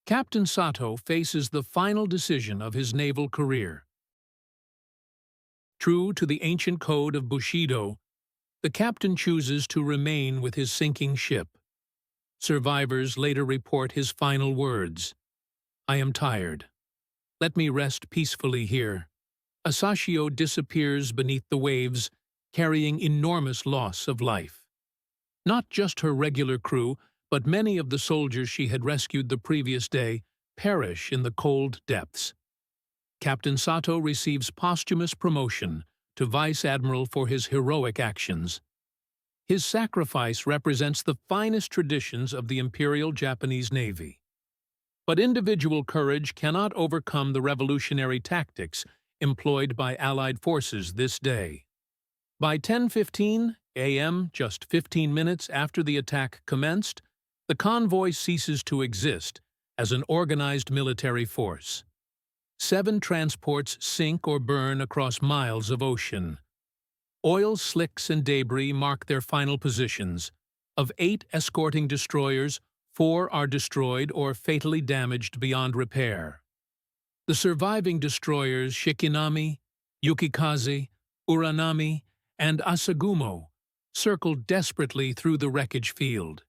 A: Captain Sato faces the final decision of his naval career. True to the ancient code of Bushido, the captain chooses to remain with his sinking ship. Survivors later report his final words: "I am tired. Let me rest peacefully here." Asashio disappears beneath the waves, carrying enormous loss of life. Not just her regular crew, but many of the soldiers she had rescued the previous day perish in the cold depths. Captain Sato receives posthumous promotion to Vice Admiral for his heroic actions. His sacrifice represents the finest traditions of the Imperial Japanese Navy. But individual courage cannot overcome the revolutionary tactics employed by Allied forces this day. By 10:15 a.m., just 15 minutes after the attack commenced, the convoy ceases to exist as an organized military force. 7 transports sink or burn across miles of ocean. Oil slicks and debris mark their final positions. Of 8 escorting destroyers, 4 are destroyed or fatally damaged beyond repair. The surviving destroyers Shikinami, Yukikaze, Uranami, and Asagumo circle desperately through the wreckage field.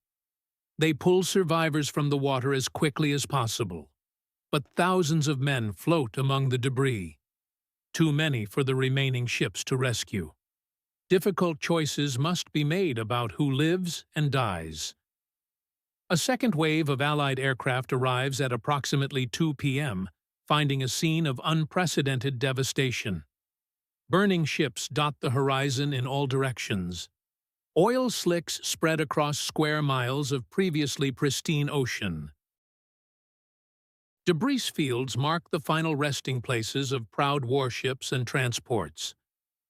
A: They pull survivors from the water as quickly as possible, but thousands of men float among the debris, too many for the remaining ships to rescue. Difficult choices must be made about who lives and dies. A second wave of Allied aircraft arrives at approximately 2 p.m., finding a scene of unprecedented devastation. Burning ships dot the horizon in all directions. Oil slicks spread across square miles of previously pristine ocean. Debris fields mark the final resting places of proud warships and transports.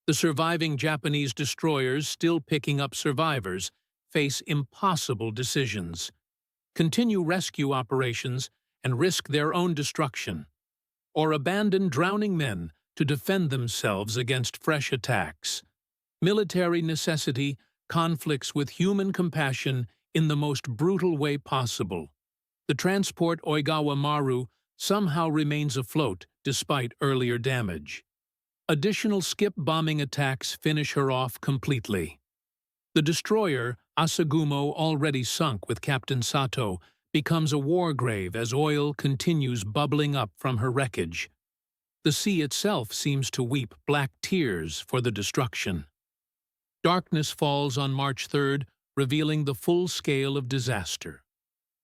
A: The surviving Japanese destroyers, still picking up survivors, face impossible decisions: continue rescue operations and risk their own destruction, or abandon drowning men to defend themselves against fresh attacks. Military necessity conflicts with human compassion in the most brutal way possible. The transport Oigawa Maru somehow remains afloat despite earlier damage. Additional skip bombing attacks finish her off completely. The destroyer, Asagumo, already sunk with Captain Sato, becomes a war grave as oil continues bubbling up from her wreckage. The sea itself seems to weep black tears for the destruction. Darkness falls on March 3rd, revealing the full scale of disaster.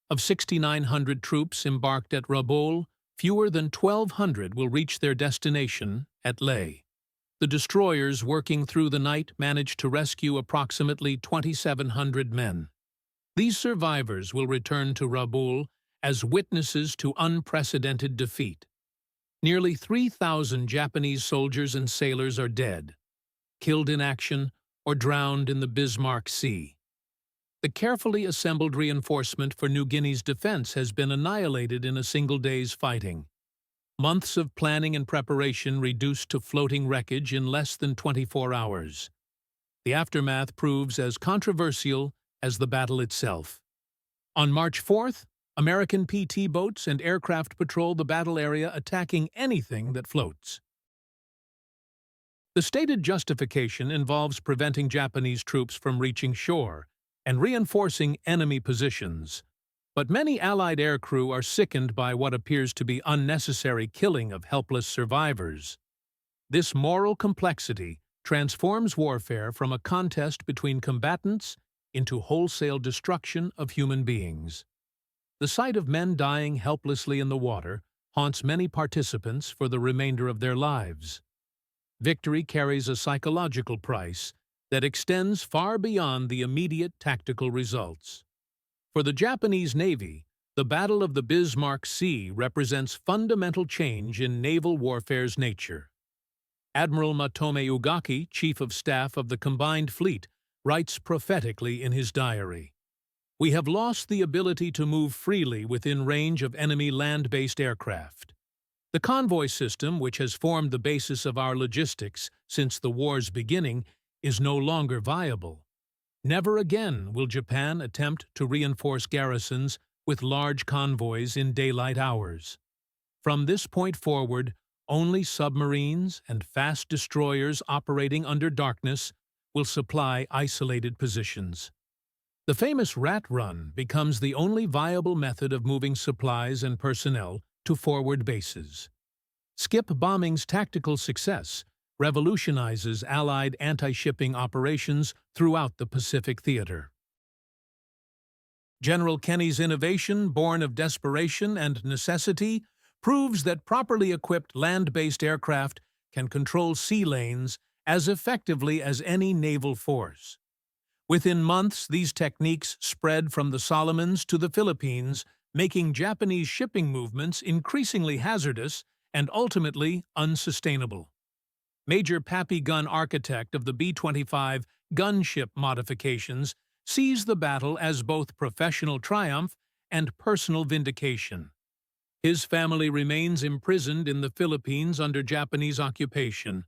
A: Of 6,900 troops embarked at Rabaul, fewer than 1,200 will reach their destination at Leh. The destroyers working through the night managed to rescue approximately 2,700 men. These survivors will return to Rabaul as witnesses to unprecedented defeat. Nearly 3,000 Japanese soldiers and sailors are dead, killed in action, or drowned in the Bismarck Sea. The carefully assembled reinforcement for New Guinea's defense has been annihilated in a single day's fighting. Months of planning and preparation reduced to floating wreckage in less than 24 hours. The aftermath proves as controversial as the battle itself. On March 4th, American PT boats and aircraft patrol the battle area, attacking anything that floats. The stated justification involves preventing Japanese troops from reaching shore and reinforcing enemy positions. But many Allied aircrew are sickened by what appears to be unnecessary killing of helpless survivors. This moral complexity transforms warfare from a contest between combatants into wholesale destruction of human beings. The sight of men dying helplessly in the water haunts many participants for the remainder of their lives. Victory carries a psychological price that extends far beyond the immediate tactical results. For the Japanese Navy, the Battle of the Bismarck Sea represents fundamental change in naval warfare's nature. Admiral Matome Ugaki, Chief of Staff of the Combined Fleet, writes prophetically in his diary, "We have lost the ability to move freely within range of enemy land-based aircraft. The convoy system, which has formed the basis of our logistics since the war's beginning, is no longer viable. Never again will Japan attempt to reinforce garrisons with large convoys in daylight hours. From this point forward, only submarines and fast destroyers operating under darkness will supply isolated positions." The famous Rat Run becomes the only viable method of moving supplies and personnel to forward bases. Skip bombing's tactical success revolutionizes Allied anti-shipping operations throughout the Pacific theater. General Kenny's innovation, born of desperation and necessity, proves that properly equipped land-based aircraft can control sea lanes as effectively as any naval force. Within months, these techniques spread from the Solomons to the Philippines, making Japanese shipping movements increasingly hazardous and ultimately unsustainable. Major Pappy Gunn, architect of the B-25 gunship modifications, sees the battle as both professional triumph and personal vindication. His family remains imprisoned in the Philippines under Japanese occupation.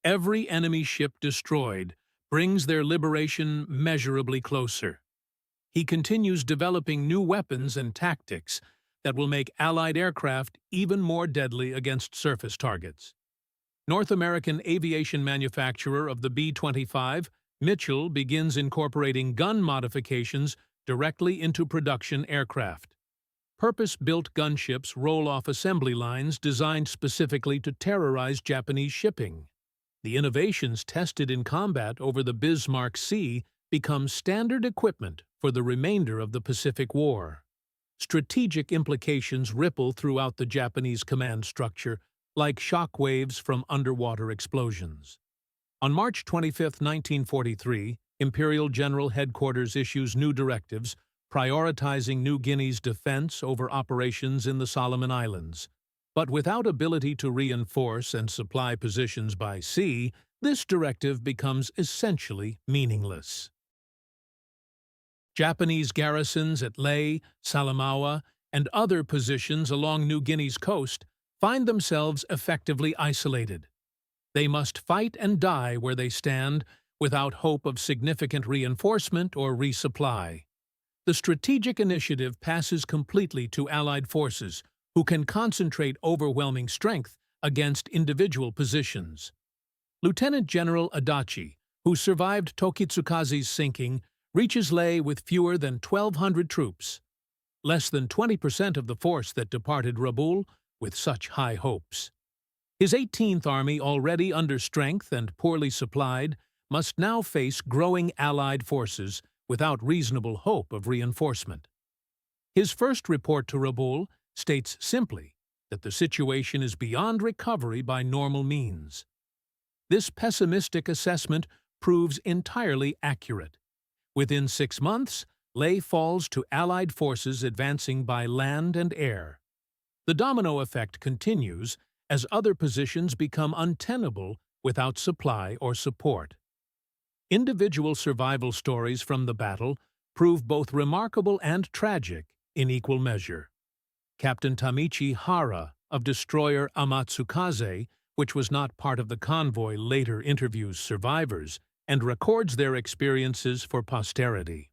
A: Every enemy ship destroyed brings their liberation measurably closer. He continues developing new weapons and tactics that will make Allied aircraft even more deadly against surface targets. North American aviation manufacturer of the B-25, Mitchell, begins incorporating gun modifications directly into production aircraft. Purpose-built gunships roll off assembly lines designed specifically to terrorize Japanese shipping. The innovations tested in combat over the Bismarck Sea become standard equipment for the remainder of the Pacific War. Strategic implications ripple throughout the Japanese command structure, like shock waves from underwater explosions. On March 25, 1943, Imperial General Headquarters issues new directives prioritizing New Guinea's defense over operations in the Solomon Islands. But without ability to reinforce and supply positions by sea, this directive becomes essentially meaningless. Japanese garrisons at Lae, Salamaua, and other positions along New Guinea's coast find themselves effectively isolated. They must fight and die where they stand without hope of significant reinforcement or resupply. The strategic initiative passes completely to Allied forces, who can concentrate overwhelming strength against individual positions. Lieutenant General Adachi, who survived Tokitsukaze's sinking, reaches Lae with fewer than 1,200 troops, less than 20% of the force that departed Rabaul with such high hopes. His 18th Army, already under strength and poorly supplied, must now face growing Allied forces without reasonable hope of reinforcement. His first report to Rabaul states simply that the situation is beyond recovery by normal means. This pessimistic assessment proves entirely accurate. Within 6 months, Lae falls to Allied forces advancing by land and air. The domino effect continues as other positions become untenable without supply or support. Individual survival stories from the battle prove both remarkable and tragic in equal measure. Captain Tamichi Hara of destroyer Amatsukaze, which was not part of the convoy, later interviews survivors and records their experiences for posterity.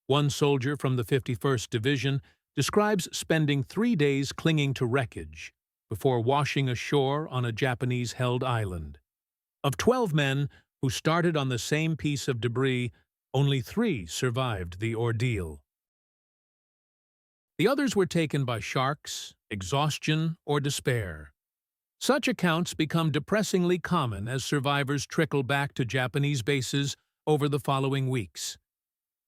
A: One soldier from the 51st Division describes spending 3 days clinging to wreckage before washing ashore on a Japanese-held island. Of 12 men who started on the same piece of debris, only 3 survived the ordeal. The others were taken by sharks, exhaustion, or despair. Such accounts become depressingly common as survivors trickle back to Japanese bases over the following weeks.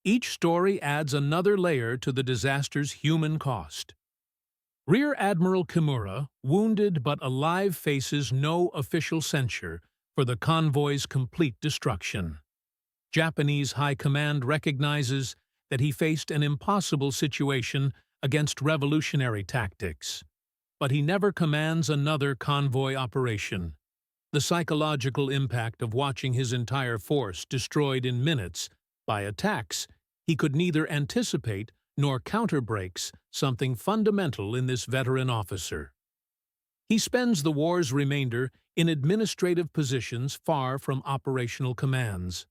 A: Each story adds another layer to the disaster's human cost. Rear Admiral Kimura, wounded but alive, faces no official censure for the convoy's complete destruction. Japanese High Command recognizes that he faced an impossible situation against revolutionary tactics, but he never commands another convoy operation. The psychological impact of watching his entire force destroyed in minutes by attacks he could neither anticipate nor counter-breaks something fundamental in this veteran officer. He spends the war's remainder in administrative positions far from operational commands.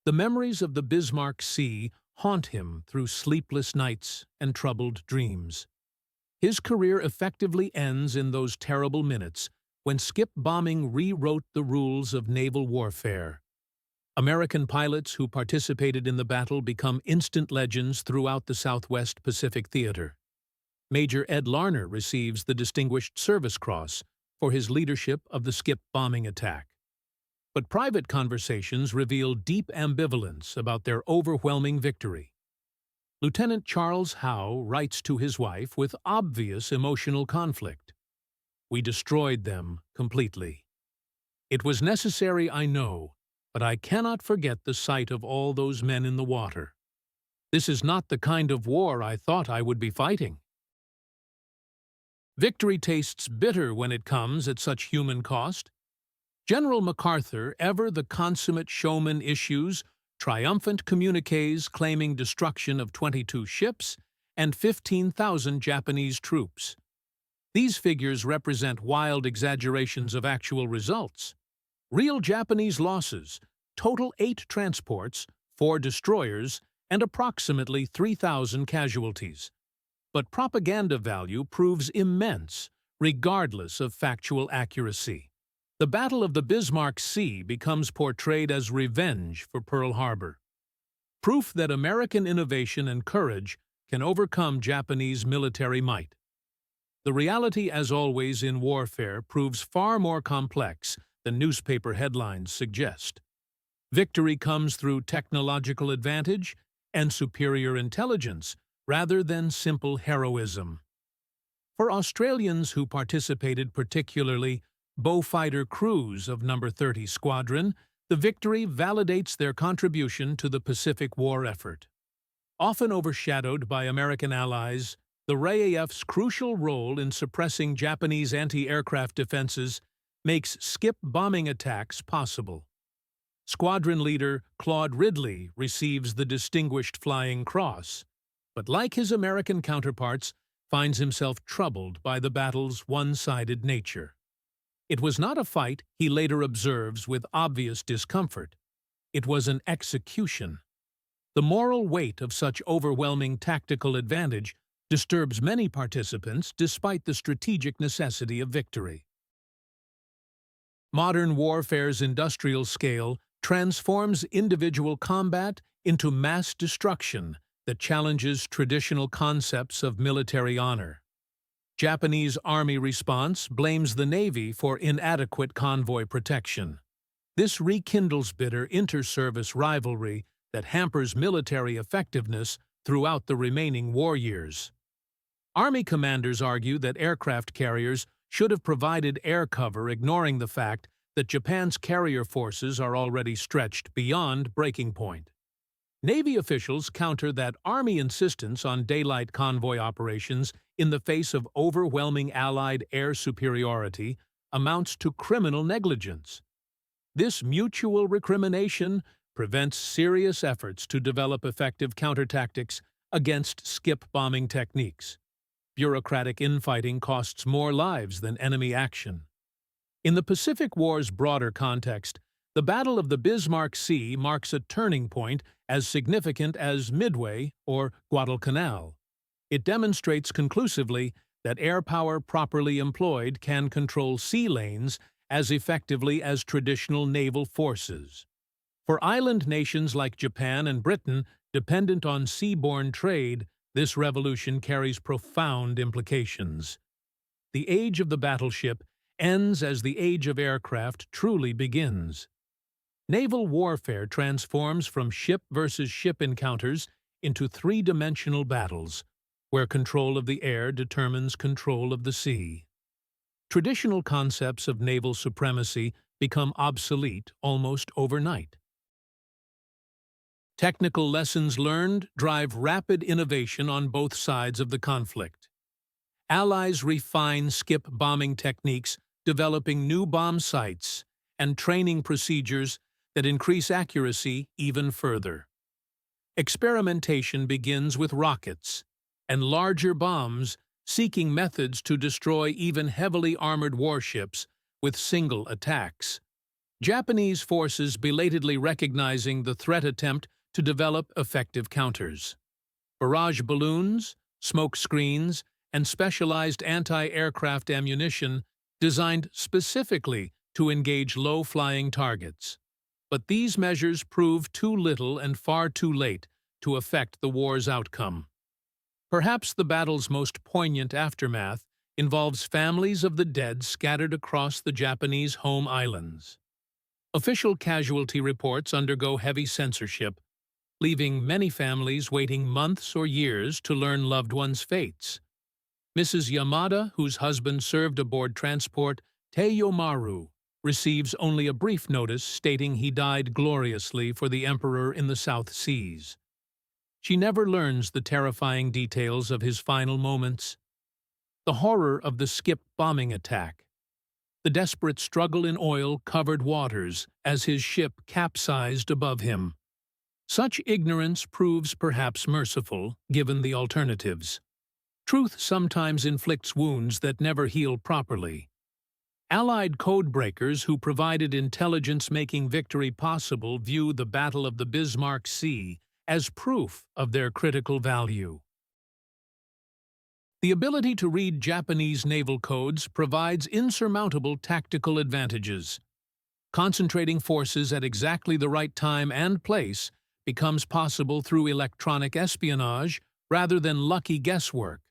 A: The memories of the Bismarck Sea haunt him through sleepless nights and troubled dreams. His career effectively ends in those terrible minutes when skip bombing rewrote the rules of naval warfare. American pilots who participated in the battle become instant legends throughout the Southwest Pacific Theater. Major Ed Larner receives the Distinguished Service Cross for his leadership of the skip bombing attack. But private conversations reveal deep ambivalence about their overwhelming victory. Lieutenant Charles Howe writes to his wife with obvious emotional conflict. "We destroyed them completely. It was necessary, I know, but I cannot forget the sight of all those men in the water. This is not the kind of war I thought I would be fighting." Victory tastes bitter when it comes at such human cost. General MacArthur, ever the consummate showman, issues triumphant communiques claiming destruction of 22 ships and 15,000 Japanese troops. These figures represent wild exaggerations of actual results. Real Japanese losses total 8 transports, 4 destroyers, and approximately 3,000 casualties. But propaganda value proves immense, regardless of factual accuracy. The Battle of the Bismarck Sea becomes portrayed as revenge for Pearl Harbor. Proof that American innovation and courage can overcome Japanese military might. The reality, as always in warfare, proves far more complex than newspaper headlines suggest. Victory comes through technological advantage and superior intelligence rather than simple heroism. For Australians who participated, particularly Beaufighter crews of No. 30 Squadron, the victory validates their contribution to the Pacific War effort. Often overshadowed by American allies, the RAAF's crucial role in suppressing Japanese anti-aircraft defenses makes skip bombing attacks possible. Squadron leader Claude Ridley receives the Distinguished Flying Cross, but like his American counterparts, finds himself troubled by the battle's one-sided nature. It was not a fight, he later observes with obvious discomfort. It was an execution. The moral weight of such overwhelming tactical advantage disturbs many participants despite the strategic necessity of victory. Modern warfare's industrial scale transforms individual combat into mass destruction that challenges traditional concepts of military honor. Japanese Army response blames the Navy for inadequate convoy protection. This rekindles bitter inter-service rivalry that hampers military effectiveness throughout the remaining war years. Army commanders argue that aircraft carriers should have provided air cover, ignoring the fact that Japan's carrier forces are already stretched beyond breaking point. Navy officials counter that Army insistence on daylight convoy operations in the face of overwhelming Allied air superiority amounts to criminal negligence. This mutual recrimination prevents serious efforts to develop effective countertactics against skip bombing techniques. Bureaucratic infighting costs more lives than enemy action. In the Pacific War's broader context, the Battle of the Bismarck Sea marks a turning point as significant as Midway or Guadalcanal. It demonstrates conclusively that air power properly employed can control sea lanes as effectively as traditional naval forces. For island nations like Japan and Britain, dependent on seaborne trade, this revolution carries profound implications. The age of the battleship ends as the age of aircraft truly begins. Naval warfare transforms from ship versus ship encounters into three-dimensional battles, where control of the air determines control of the sea. Traditional concepts of naval supremacy become obsolete almost overnight. Technical lessons learned drive rapid innovation on both sides of the conflict. Allies refine skip bombing techniques, developing new bomb sites and training procedures that increase accuracy even further. Experimentation begins with rockets and larger bombs, seeking methods to destroy even heavily armored warships with single attacks. Japanese forces belatedly recognizing the threat attempt to develop effective counters. Barrage balloons, smoke screens, and specialized anti-aircraft ammunition designed specifically to engage low-flying targets. But these measures prove too little and far too late to affect the war's outcome. Perhaps the battle's most poignant aftermath involves families of the dead scattered across the Japanese home islands. Official casualty reports undergo heavy censorship, leaving many families waiting months or years to learn loved ones' fates. Mrs. Yamada, whose husband served aboard transport Teiyomaru, receives only a brief notice stating he died gloriously for the Emperor in the South Seas. She never learns the terrifying details of his final moments. The horror of the skip bombing attack. The desperate struggle in oil-covered waters as his ship capsized above him. Such ignorance proves perhaps merciful, given the alternatives. Truth sometimes inflicts wounds that never heal properly. Allied codebreakers who provided intelligence making victory possible view the Battle of the Bismarck Sea as proof of their critical value. The ability to read Japanese naval codes provides insurmountable tactical advantages. Concentrating forces at exactly the right time and place becomes possible through electronic espionage rather than lucky guesswork.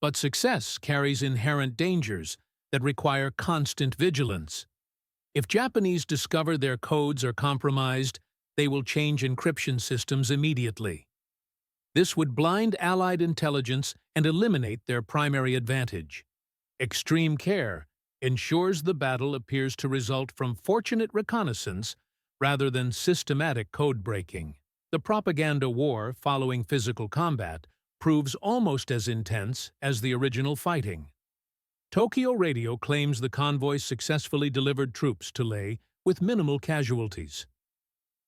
A: But success carries inherent dangers that require constant vigilance. If Japanese discover their codes are compromised, they will change encryption systems immediately. This would blind Allied intelligence and eliminate their primary advantage. Extreme care ensures the battle appears to result from fortunate reconnaissance rather than systematic code-breaking. The propaganda war following physical combat proves almost as intense as the original fighting. Tokyo Radio claims the convoy successfully delivered troops to Leh with minimal casualties.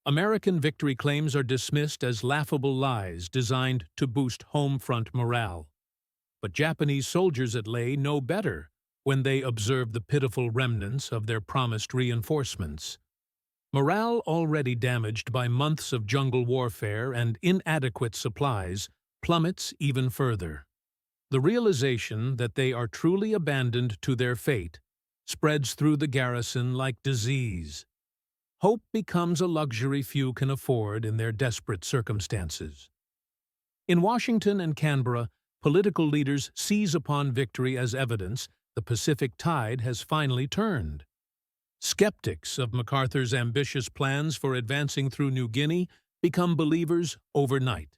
A: American victory claims are dismissed as laughable lies designed to boost home front morale. But Japanese soldiers at Leh know better when they observe the pitiful remnants of their promised reinforcements. Morale already damaged by months of jungle warfare and inadequate supplies plummets even further. The realization that they are truly abandoned to their fate spreads through the garrison like disease. Hope becomes a luxury few can afford in their desperate circumstances. In Washington and Canberra, political leaders seize upon victory as evidence the Pacific tide has finally turned. Skeptics of MacArthur's ambitious plans for advancing through New Guinea become believers overnight.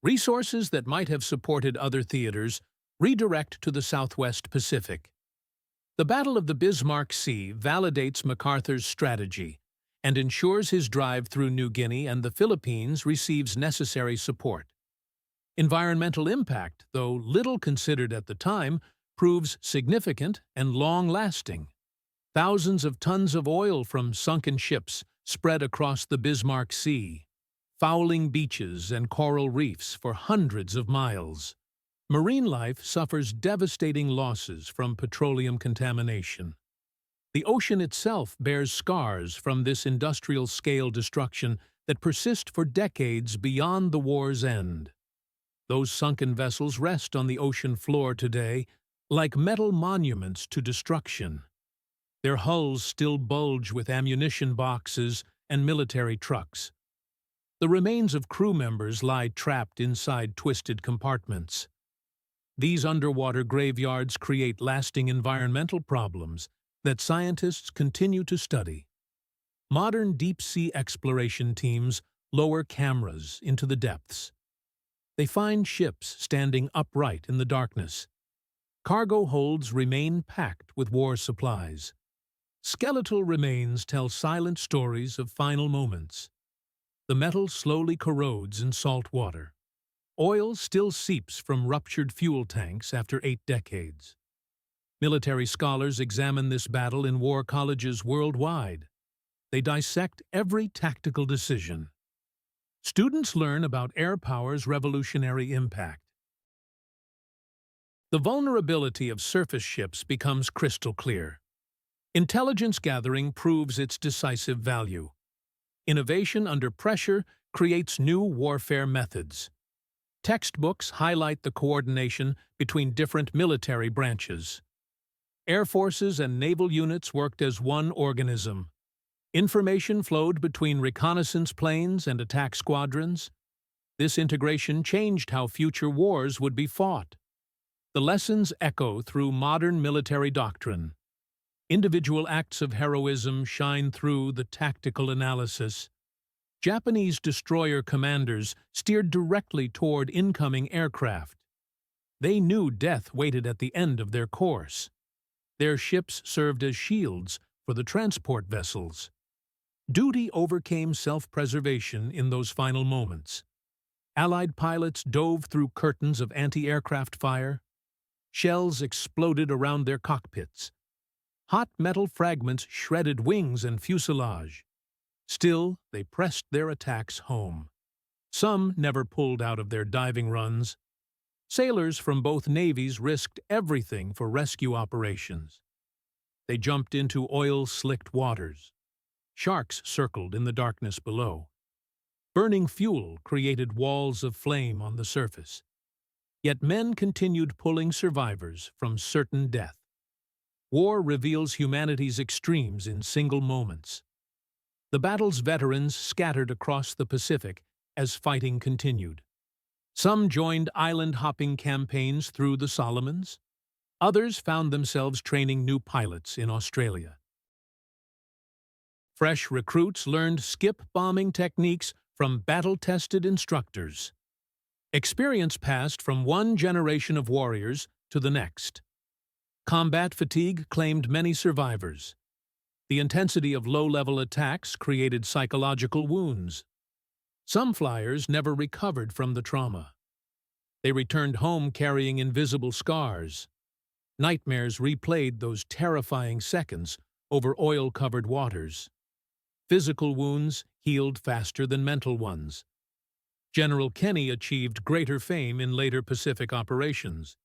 A: Resources that might have supported other theaters redirect to the Southwest Pacific. The Battle of the Bismarck Sea validates MacArthur's strategy and ensures his drive through New Guinea and the Philippines receives necessary support. Environmental impact, though little considered at the time, proves significant and long-lasting. Thousands of tons of oil from sunken ships spread across the Bismarck Sea, fouling beaches and coral reefs for hundreds of miles. Marine life suffers devastating losses from petroleum contamination. The ocean itself bears scars from this industrial-scale destruction that persist for decades beyond the war's end. Those sunken vessels rest on the ocean floor today, like metal monuments to destruction. Their hulls still bulge with ammunition boxes and military trucks. The remains of crew members lie trapped inside twisted compartments. These underwater graveyards create lasting environmental problems that scientists continue to study. Modern deep-sea exploration teams lower cameras into the depths. They find ships standing upright in the darkness. Cargo holds remain packed with war supplies. Skeletal remains tell silent stories of final moments. The metal slowly corrodes in salt water. Oil still seeps from ruptured fuel tanks after 8 decades. Military scholars examine this battle in war colleges worldwide. They dissect every tactical decision. Students learn about air power's revolutionary impact. The vulnerability of surface ships becomes crystal clear. Intelligence gathering proves its decisive value. Innovation under pressure creates new warfare methods. Textbooks highlight the coordination between different military branches. Air forces and naval units worked as one organism. Information flowed between reconnaissance planes and attack squadrons. This integration changed how future wars would be fought. The lessons echo through modern military doctrine. Individual acts of heroism shine through the tactical analysis. Japanese destroyer commanders steered directly toward incoming aircraft. They knew death waited at the end of their course. Their ships served as shields for the transport vessels. Duty overcame self-preservation in those final moments. Allied pilots dove through curtains of anti-aircraft fire. Shells exploded around their cockpits. Hot metal fragments shredded wings and fuselage. Still, they pressed their attacks home. Some never pulled out of their diving runs. Sailors from both navies risked everything for rescue operations. They jumped into oil-slicked waters. Sharks circled in the darkness below. Burning fuel created walls of flame on the surface. Yet men continued pulling survivors from certain death. War reveals humanity's extremes in single moments. The battle's veterans scattered across the Pacific as fighting continued. Some joined island-hopping campaigns through the Solomons. Others found themselves training new pilots in Australia. Fresh recruits learned skip bombing techniques from battle-tested instructors. Experience passed from one generation of warriors to the next. Combat fatigue claimed many survivors. The intensity of low-level attacks created psychological wounds. Some flyers never recovered from the trauma. They returned home carrying invisible scars. Nightmares replayed those terrifying seconds over oil-covered waters. Physical wounds healed faster than mental ones. General Kenny achieved greater fame in later Pacific operations.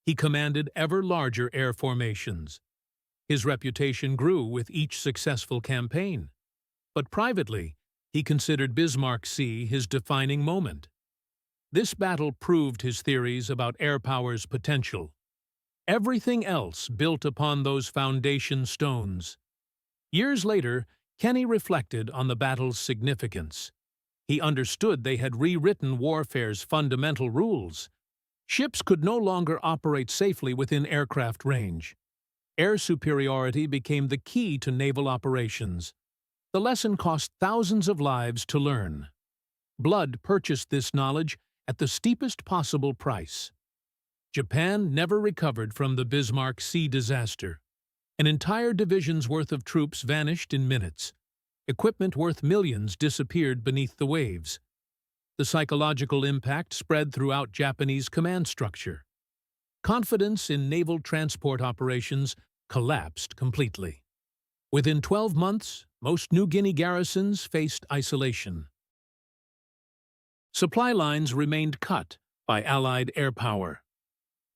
A: He commanded ever larger air formations. His reputation grew with each successful campaign. But privately, he considered Bismarck Sea his defining moment. This battle proved his theories about air power's potential. Everything else built upon those foundation stones. Years later, Kenny reflected on the battle's significance. He understood they had rewritten warfare's fundamental rules. Ships could no longer operate safely within aircraft range. Air superiority became the key to naval operations. The lesson cost thousands of lives to learn. Blood purchased this knowledge at the steepest possible price. Japan never recovered from the Bismarck Sea disaster. An entire division's worth of troops vanished in minutes. Equipment worth millions disappeared beneath the waves. The psychological impact spread throughout Japanese command structure. Confidence in naval transport operations collapsed completely. Within 12 months, most New Guinea garrisons faced isolation. Supply lines remained cut by Allied air power.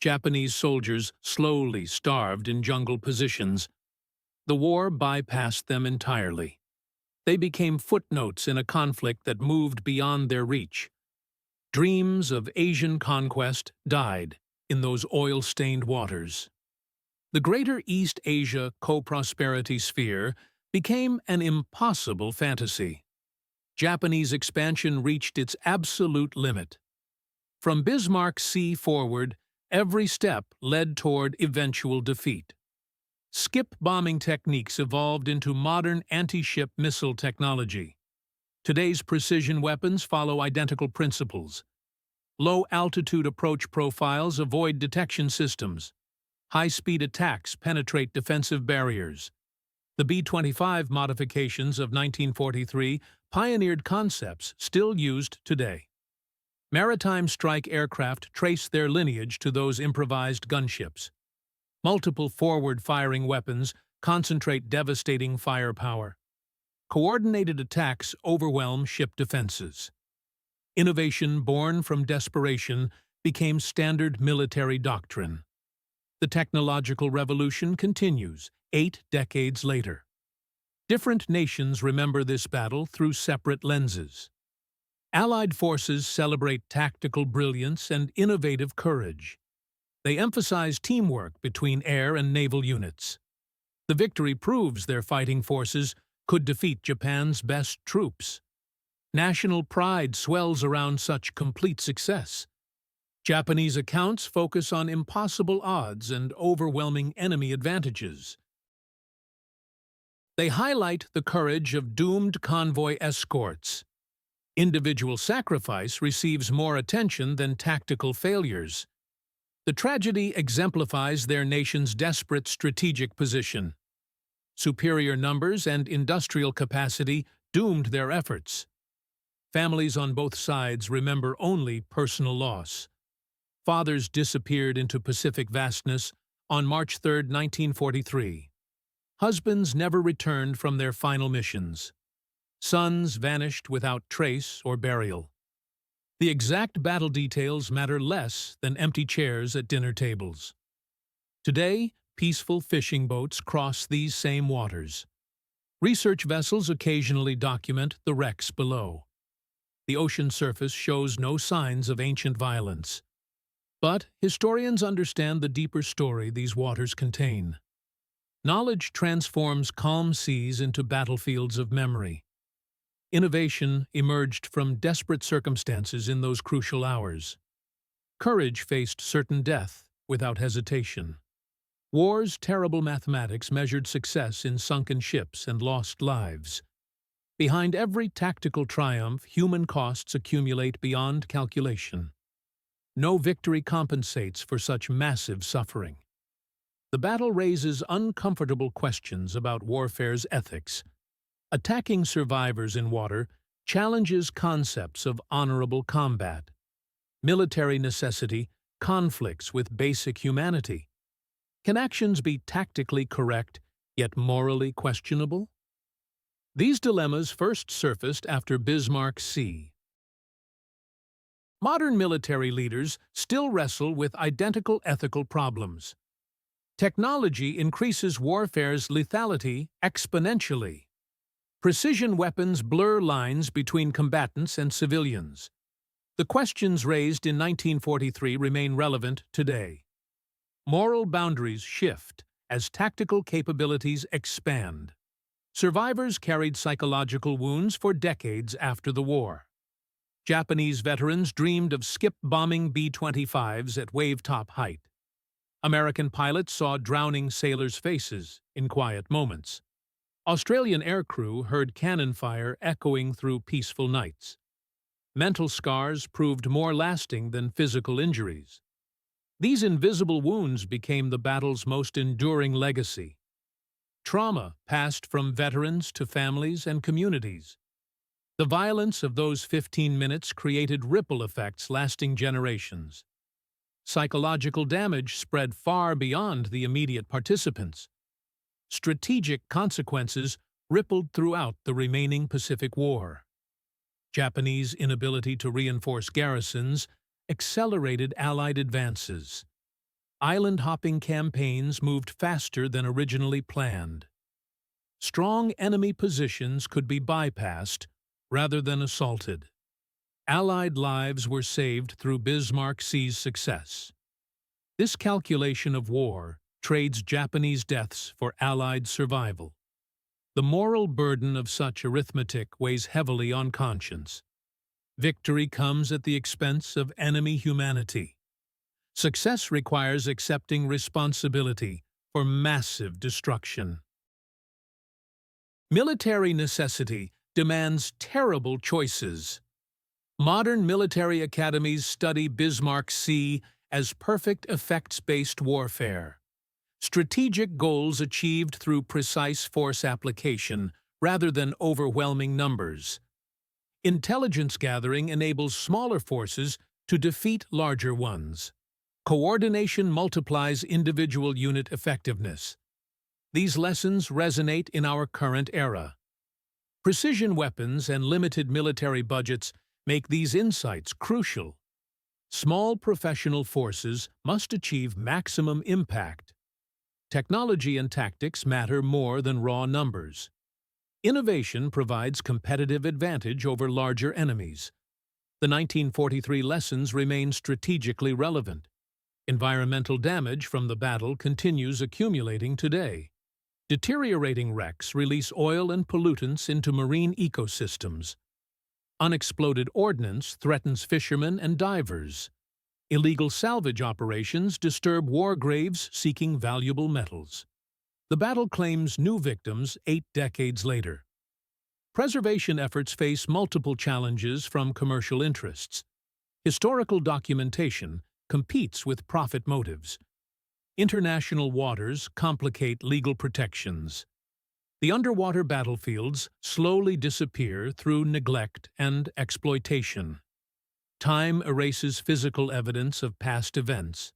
A: Japanese soldiers slowly starved in jungle positions. The war bypassed them entirely. They became footnotes in a conflict that moved beyond their reach. Dreams of Asian conquest died in those oil-stained waters. The Greater East Asia co-prosperity sphere became an impossible fantasy. Japanese expansion reached its absolute limit. From Bismarck Sea forward, every step led toward eventual defeat. Skip bombing techniques evolved into modern anti-ship missile technology. Today's precision weapons follow identical principles. Low-altitude approach profiles avoid detection systems. High-speed attacks penetrate defensive barriers. The B-25 modifications of 1943 pioneered concepts still used today. Maritime strike aircraft trace their lineage to those improvised gunships. Multiple forward-firing weapons concentrate devastating firepower. Coordinated attacks overwhelm ship defenses. Innovation born from desperation became standard military doctrine. The technological revolution continues 8 decades later. Different nations remember this battle through separate lenses. Allied forces celebrate tactical brilliance and innovative courage. They emphasize teamwork between air and naval units. The victory proves their fighting forces could defeat Japan's best troops. National pride swells around such complete success. Japanese accounts focus on impossible odds and overwhelming enemy advantages. They highlight the courage of doomed convoy escorts. Individual sacrifice receives more attention than tactical failures. The tragedy exemplifies their nation's desperate strategic position. Superior numbers and industrial capacity doomed their efforts. Families on both sides remember only personal loss. Fathers disappeared into Pacific vastness on March 3, 1943. Husbands never returned from their final missions. Sons vanished without trace or burial. The exact battle details matter less than empty chairs at dinner tables. Today, peaceful fishing boats cross these same waters. Research vessels occasionally document the wrecks below. The ocean surface shows no signs of ancient violence. But historians understand the deeper story these waters contain. Knowledge transforms calm seas into battlefields of memory. Innovation emerged from desperate circumstances in those crucial hours. Courage faced certain death without hesitation. War's terrible mathematics measured success in sunken ships and lost lives. Behind every tactical triumph, human costs accumulate beyond calculation. No victory compensates for such massive suffering. The battle raises uncomfortable questions about warfare's ethics. Attacking survivors in water challenges concepts of honorable combat. Military necessity conflicts with basic humanity. Can actions be tactically correct, yet morally questionable? These dilemmas first surfaced after Bismarck Sea. Modern military leaders still wrestle with identical ethical problems. Technology increases warfare's lethality exponentially. Precision weapons blur lines between combatants and civilians. The questions raised in 1943 remain relevant today. Moral boundaries shift as tactical capabilities expand. Survivors carried psychological wounds for decades after the war. Japanese veterans dreamed of skip-bombing B-25s at wave-top height. American pilots saw drowning sailors' faces in quiet moments. Australian aircrew heard cannon fire echoing through peaceful nights. Mental scars proved more lasting than physical injuries. These invisible wounds became the battle's most enduring legacy. Trauma passed from veterans to families and communities. The violence of those 15 minutes created ripple effects lasting generations. Psychological damage spread far beyond the immediate participants. Strategic consequences rippled throughout the remaining Pacific War. Japanese inability to reinforce garrisons accelerated Allied advances. Island-hopping campaigns moved faster than originally planned. Strong enemy positions could be bypassed rather than assaulted. Allied lives were saved through Bismarck C's success. This calculation of war trades Japanese deaths for Allied survival. The moral burden of such arithmetic weighs heavily on conscience. Victory comes at the expense of enemy humanity. Success requires accepting responsibility for massive destruction. Military necessity demands terrible choices. Modern military academies study Bismarck C as perfect effects-based warfare. Strategic goals achieved through precise force application rather than overwhelming numbers. Intelligence gathering enables smaller forces to defeat larger ones. Coordination multiplies individual unit effectiveness. These lessons resonate in our current era. Precision weapons and limited military budgets make these insights crucial. Small professional forces must achieve maximum impact. Technology and tactics matter more than raw numbers. Innovation provides competitive advantage over larger enemies. The 1943 lessons remain strategically relevant. Environmental damage from the battle continues accumulating today. Deteriorating wrecks release oil and pollutants into marine ecosystems. Unexploded ordnance threatens fishermen and divers. Illegal salvage operations disturb war graves seeking valuable metals. The battle claims new victims 8 decades later. Preservation efforts face multiple challenges from commercial interests. Historical documentation competes with profit motives. International waters complicate legal protections. The underwater battlefields slowly disappear through neglect and exploitation. Time erases physical evidence of past events.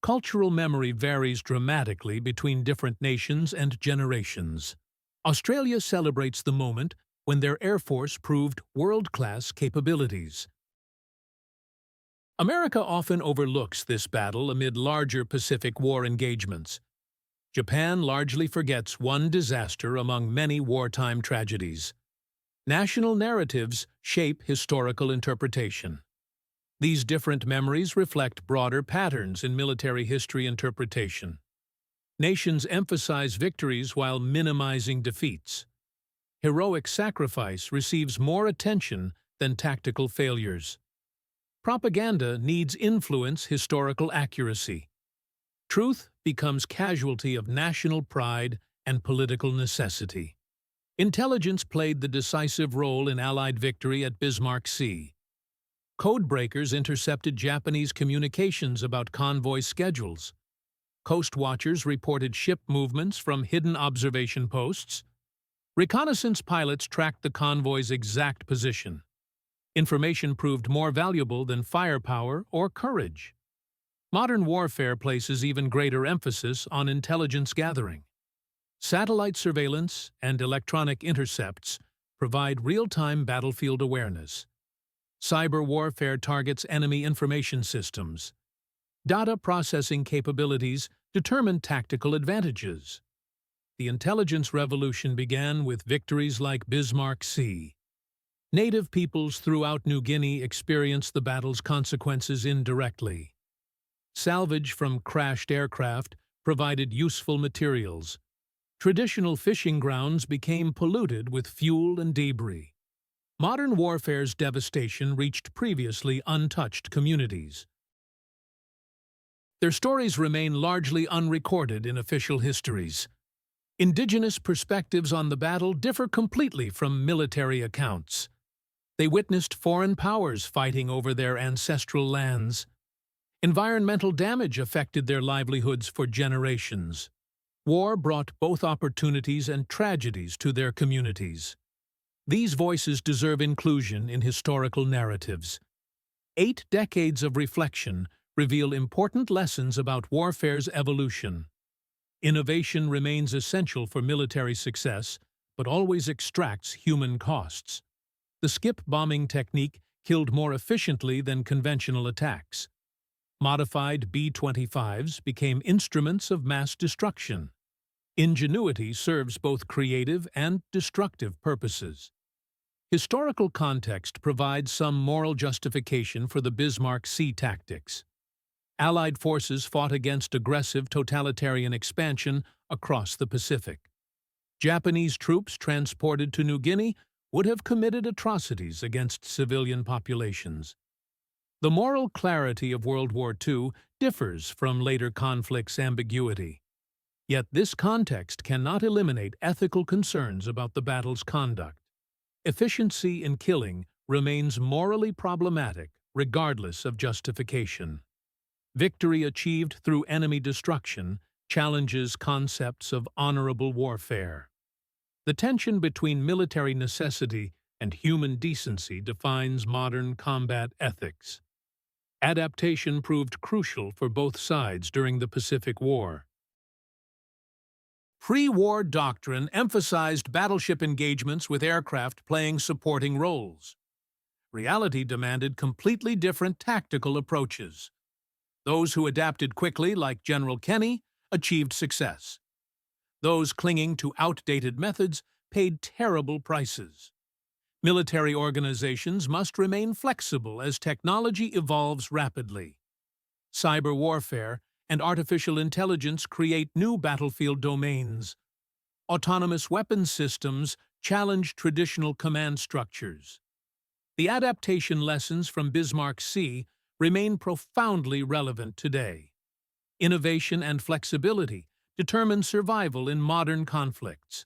A: Cultural memory varies dramatically between different nations and generations. Australia celebrates the moment when their Air Force proved world-class capabilities. America often overlooks this battle amid larger Pacific War engagements. Japan largely forgets one disaster among many wartime tragedies. National narratives shape historical interpretation. These different memories reflect broader patterns in military history interpretation. Nations emphasize victories while minimizing defeats. Heroic sacrifice receives more attention than tactical failures. Propaganda needs influence historical accuracy. Truth becomes casualty of national pride and political necessity. Intelligence played the decisive role in Allied victory at Bismarck Sea. Codebreakers intercepted Japanese communications about convoy schedules. Coast watchers reported ship movements from hidden observation posts. Reconnaissance pilots tracked the convoy's exact position. Information proved more valuable than firepower or courage. Modern warfare places even greater emphasis on intelligence gathering. Satellite surveillance and electronic intercepts provide real-time battlefield awareness. Cyber warfare targets enemy information systems. Data processing capabilities determine tactical advantages. The intelligence revolution began with victories like Bismarck Sea. Native peoples throughout New Guinea experienced the battle's consequences indirectly. Salvage from crashed aircraft provided useful materials. Traditional fishing grounds became polluted with fuel and debris. Modern warfare's devastation reached previously untouched communities. Their stories remain largely unrecorded in official histories. Indigenous perspectives on the battle differ completely from military accounts. They witnessed foreign powers fighting over their ancestral lands. Environmental damage affected their livelihoods for generations. War brought both opportunities and tragedies to their communities. These voices deserve inclusion in historical narratives. 8 decades of reflection reveal important lessons about warfare's evolution. Innovation remains essential for military success, but always extracts human costs. The skip bombing technique killed more efficiently than conventional attacks. Modified B-25s became instruments of mass destruction. Ingenuity serves both creative and destructive purposes. Historical context provides some moral justification for the Bismarck Sea tactics. Allied forces fought against aggressive totalitarian expansion across the Pacific. Japanese troops transported to New Guinea would have committed atrocities against civilian populations. The moral clarity of World War II differs from later conflicts' ambiguity. Yet this context cannot eliminate ethical concerns about the battle's conduct. Efficiency in killing remains morally problematic regardless of justification. Victory achieved through enemy destruction challenges concepts of honorable warfare. The tension between military necessity and human decency defines modern combat ethics. Adaptation proved crucial for both sides during the Pacific War. Pre-war doctrine emphasized battleship engagements with aircraft playing supporting roles. Reality demanded completely different tactical approaches. Those who adapted quickly, like General Kenny, achieved success. Those clinging to outdated methods paid terrible prices. Military organizations must remain flexible as technology evolves rapidly. Cyber warfare and artificial intelligence create new battlefield domains. Autonomous weapons systems challenge traditional command structures. The adaptation lessons from Bismarck Sea remain profoundly relevant today. Innovation and flexibility determine survival in modern conflicts.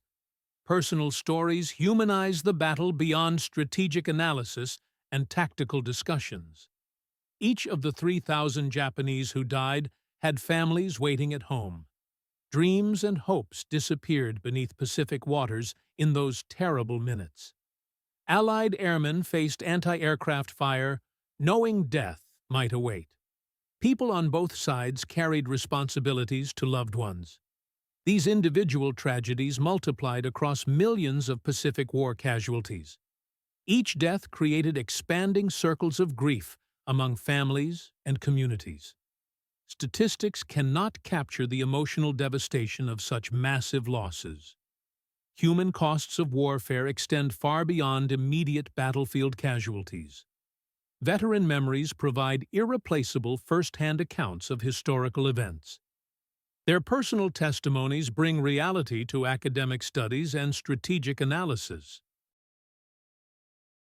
A: Personal stories humanize the battle beyond strategic analysis and tactical discussions. Each of the 3,000 Japanese who died had families waiting at home. Dreams and hopes disappeared beneath Pacific waters in those terrible minutes. Allied airmen faced anti-aircraft fire, knowing death might await. People on both sides carried responsibilities to loved ones. These individual tragedies multiplied across millions of Pacific War casualties. Each death created expanding circles of grief among families and communities. Statistics cannot capture the emotional devastation of such massive losses. Human costs of warfare extend far beyond immediate battlefield casualties. Veteran memories provide irreplaceable first-hand accounts of historical events. Their personal testimonies bring reality to academic studies and strategic analysis.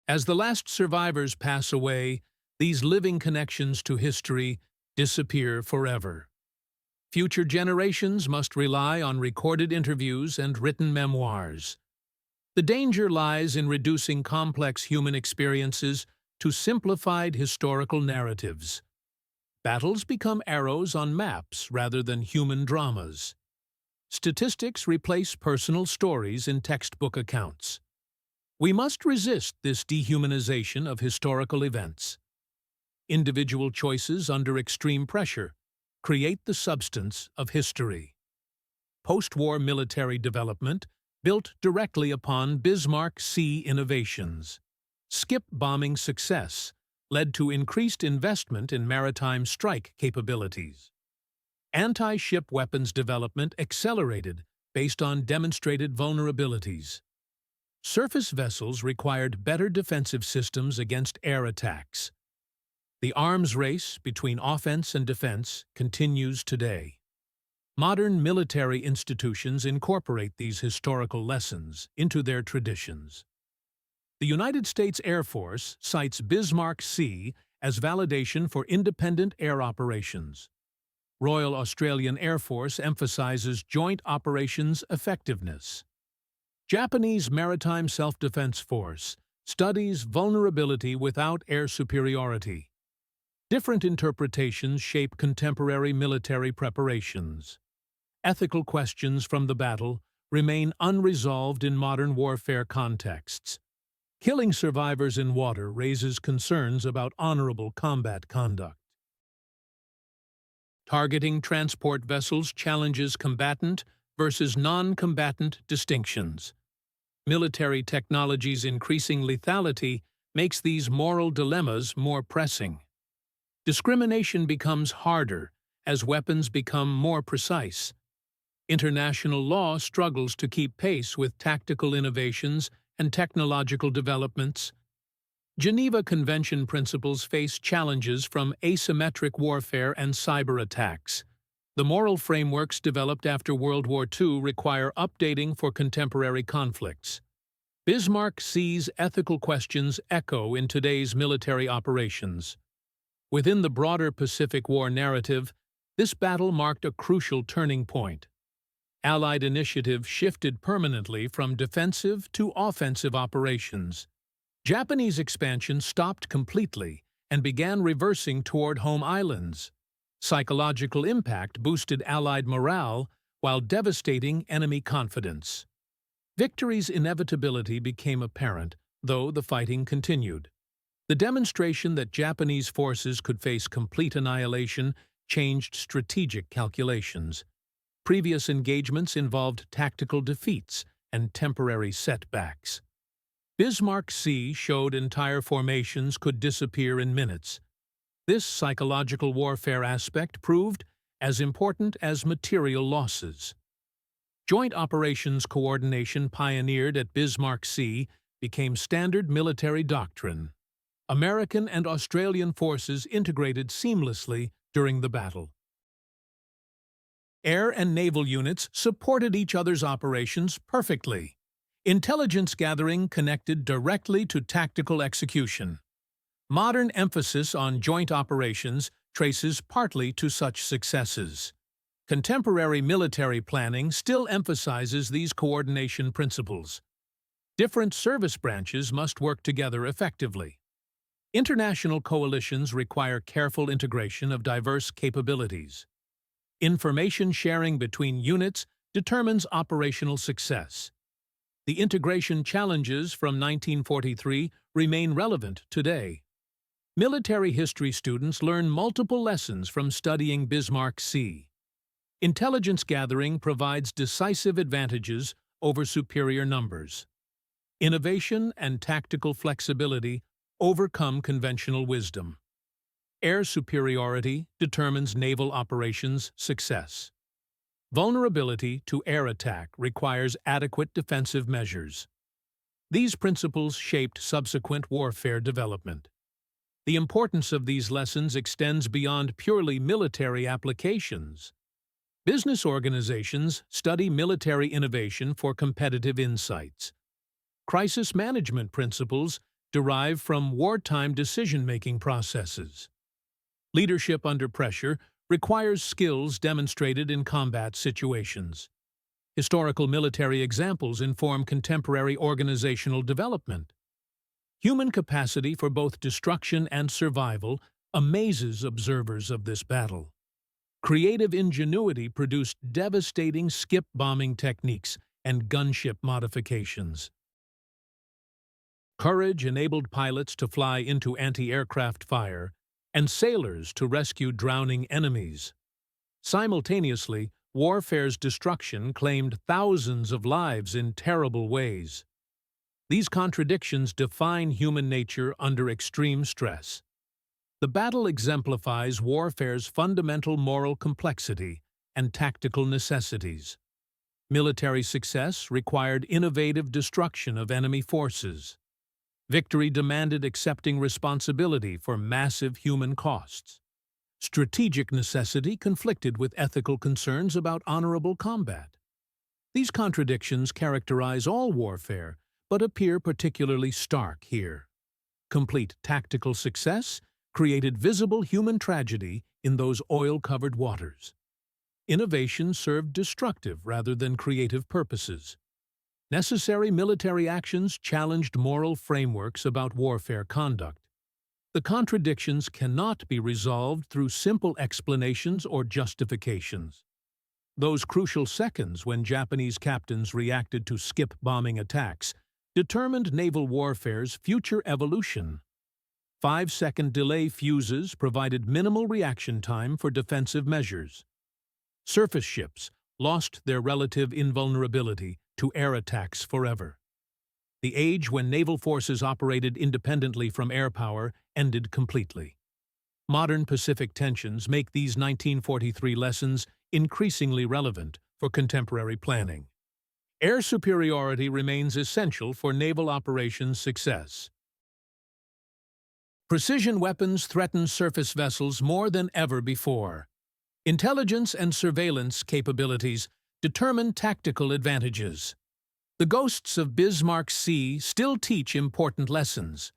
A: As the last survivors pass away, these living connections to history disappear forever. Future generations must rely on recorded interviews and written memoirs. The danger lies in reducing complex human experiences to simplified historical narratives. Battles become arrows on maps rather than human dramas. Statistics replace personal stories in textbook accounts. We must resist this dehumanization of historical events. Individual choices under extreme pressure create the substance of history. Post-war military development built directly upon Bismarck Sea innovations. Skip bombing success led to increased investment in maritime strike capabilities. Anti-ship weapons development accelerated based on demonstrated vulnerabilities. Surface vessels required better defensive systems against air attacks. The arms race between offense and defense continues today. Modern military institutions incorporate these historical lessons into their traditions. The United States Air Force cites Bismarck Sea as validation for independent air operations. Royal Australian Air Force emphasizes joint operations effectiveness. Japanese Maritime Self-Defense Force studies vulnerability without air superiority. Different interpretations shape contemporary military preparations. Ethical questions from the battle remain unresolved in modern warfare contexts. Killing survivors in water raises concerns about honorable combat conduct. Targeting transport vessels challenges combatant versus non-combatant distinctions. Military technology's increasing lethality makes these moral dilemmas more pressing. Discrimination becomes harder as weapons become more precise. International law struggles to keep pace with tactical innovations and technological developments. Geneva Convention principles face challenges from asymmetric warfare and cyber attacks. The moral frameworks developed after World War II require updating for contemporary conflicts. Bismarck sees ethical questions echo in today's military operations. Within the broader Pacific War narrative, this battle marked a crucial turning point. Allied initiative shifted permanently from defensive to offensive operations. Japanese expansion stopped completely and began reversing toward home islands. Psychological impact boosted Allied morale while devastating enemy confidence. Victory's inevitability became apparent, though the fighting continued. The demonstration that Japanese forces could face complete annihilation changed strategic calculations. Previous engagements involved tactical defeats and temporary setbacks. Bismarck Sea showed entire formations could disappear in minutes. This psychological warfare aspect proved as important as material losses. Joint operations coordination pioneered at Bismarck Sea became standard military doctrine. American and Australian forces integrated seamlessly during the battle. Air and naval units supported each other's operations perfectly. Intelligence gathering connected directly to tactical execution. Modern emphasis on joint operations traces partly to such successes. Contemporary military planning still emphasizes these coordination principles. Different service branches must work together effectively. International coalitions require careful integration of diverse capabilities. Information sharing between units determines operational success. The integration challenges from 1943 remain relevant today. Military history students learn multiple lessons from studying Bismarck Sea. Intelligence gathering provides decisive advantages over superior numbers. Innovation and tactical flexibility overcome conventional wisdom. Air superiority determines naval operations success. Vulnerability to air attack requires adequate defensive measures. These principles shaped subsequent warfare development. The importance of these lessons extends beyond purely military applications. Business organizations study military innovation for competitive insights. Crisis management principles derive from wartime decision-making processes. Leadership under pressure requires skills demonstrated in combat situations. Historical military examples inform contemporary organizational development. Human capacity for both destruction and survival amazes observers of this battle. Creative ingenuity produced devastating skip bombing techniques and gunship modifications. Courage enabled pilots to fly into anti-aircraft fire and sailors to rescue drowning enemies. Simultaneously, warfare's destruction claimed thousands of lives in terrible ways. These contradictions define human nature under extreme stress. The battle exemplifies warfare's fundamental moral complexity and tactical necessities. Military success required innovative destruction of enemy forces. Victory demanded accepting responsibility for massive human costs. Strategic necessity conflicted with ethical concerns about honorable combat. These contradictions characterize all warfare, but appear particularly stark here. Complete tactical success created visible human tragedy in those oil-covered waters. Innovation served destructive rather than creative purposes. Necessary military actions challenged moral frameworks about warfare conduct. The contradictions cannot be resolved through simple explanations or justifications. Those crucial seconds when Japanese captains reacted to skip bombing attacks determined naval warfare's future evolution. 5-second delay fuses provided minimal reaction time for defensive measures. Surface ships lost their relative invulnerability to air attacks forever. The age when naval forces operated independently from air power ended completely. Modern Pacific tensions make these 1943 lessons increasingly relevant for contemporary planning. Air superiority remains essential for naval operations success. Precision weapons threaten surface vessels more than ever before. Intelligence and surveillance capabilities determine tactical advantages. The ghosts of Bismarck Sea still teach important lessons.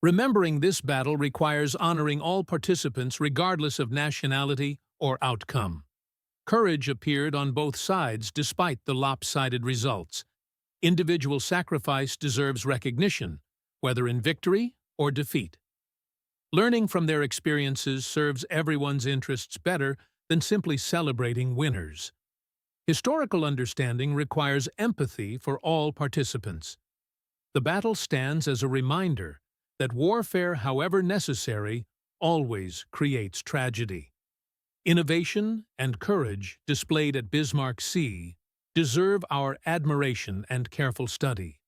A: Remembering this battle requires honoring all participants regardless of nationality or outcome. Courage appeared on both sides despite the lopsided results. Individual sacrifice deserves recognition, whether in victory or defeat. Learning from their experiences serves everyone's interests better than simply celebrating winners. Historical understanding requires empathy for all participants. The battle stands as a reminder that warfare, however necessary, always creates tragedy. Innovation and courage displayed at Bismarck Sea deserve our admiration and careful study.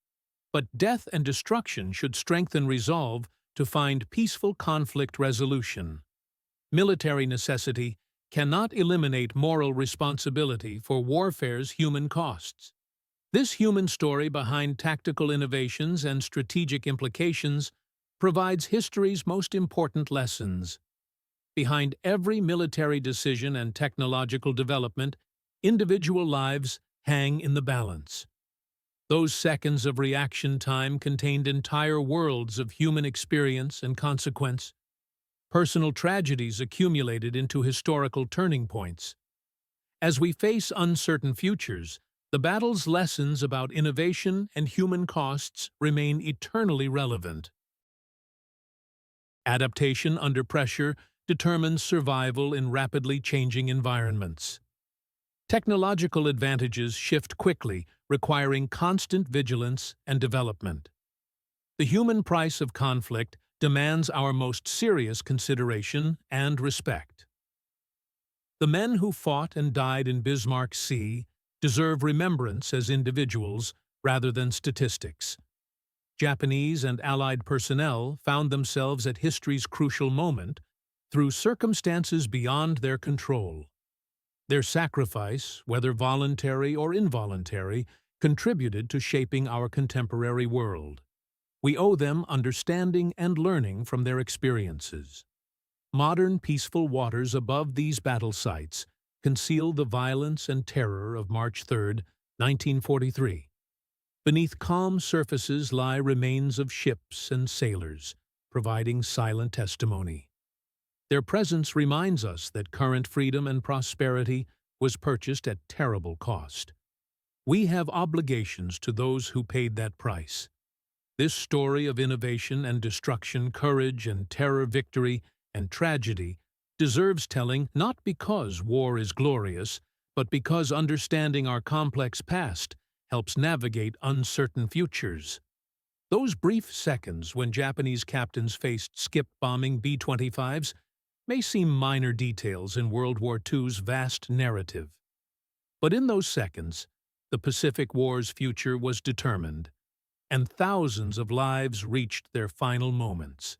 A: But death and destruction should strengthen resolve to find peaceful conflict resolution. Military necessity cannot eliminate moral responsibility for warfare's human costs. This human story behind tactical innovations and strategic implications provides history's most important lessons. Behind every military decision and technological development, individual lives hang in the balance. Those seconds of reaction time contained entire worlds of human experience and consequence. Personal tragedies accumulated into historical turning points. As we face uncertain futures, the battle's lessons about innovation and human costs remain eternally relevant. Adaptation under pressure determines survival in rapidly changing environments. Technological advantages shift quickly, requiring constant vigilance and development. The human price of conflict demands our most serious consideration and respect. The men who fought and died in Bismarck Sea deserve remembrance as individuals rather than statistics. Japanese and Allied personnel found themselves at history's crucial moment through circumstances beyond their control. Their sacrifice, whether voluntary or involuntary, contributed to shaping our contemporary world. We owe them understanding and learning from their experiences. Modern peaceful waters above these battle sites conceal the violence and terror of March 3, 1943. Beneath calm surfaces lie remains of ships and sailors, providing silent testimony. Their presence reminds us that current freedom and prosperity was purchased at terrible cost. We have obligations to those who paid that price. This story of innovation and destruction, courage and terror, victory and tragedy deserves telling not because war is glorious, but because understanding our complex past helps navigate uncertain futures. Those brief seconds when Japanese captains faced skip-bombing B-25s may seem minor details in World War II's vast narrative. But in those seconds, the Pacific War's future was determined, and thousands of lives reached their final moments.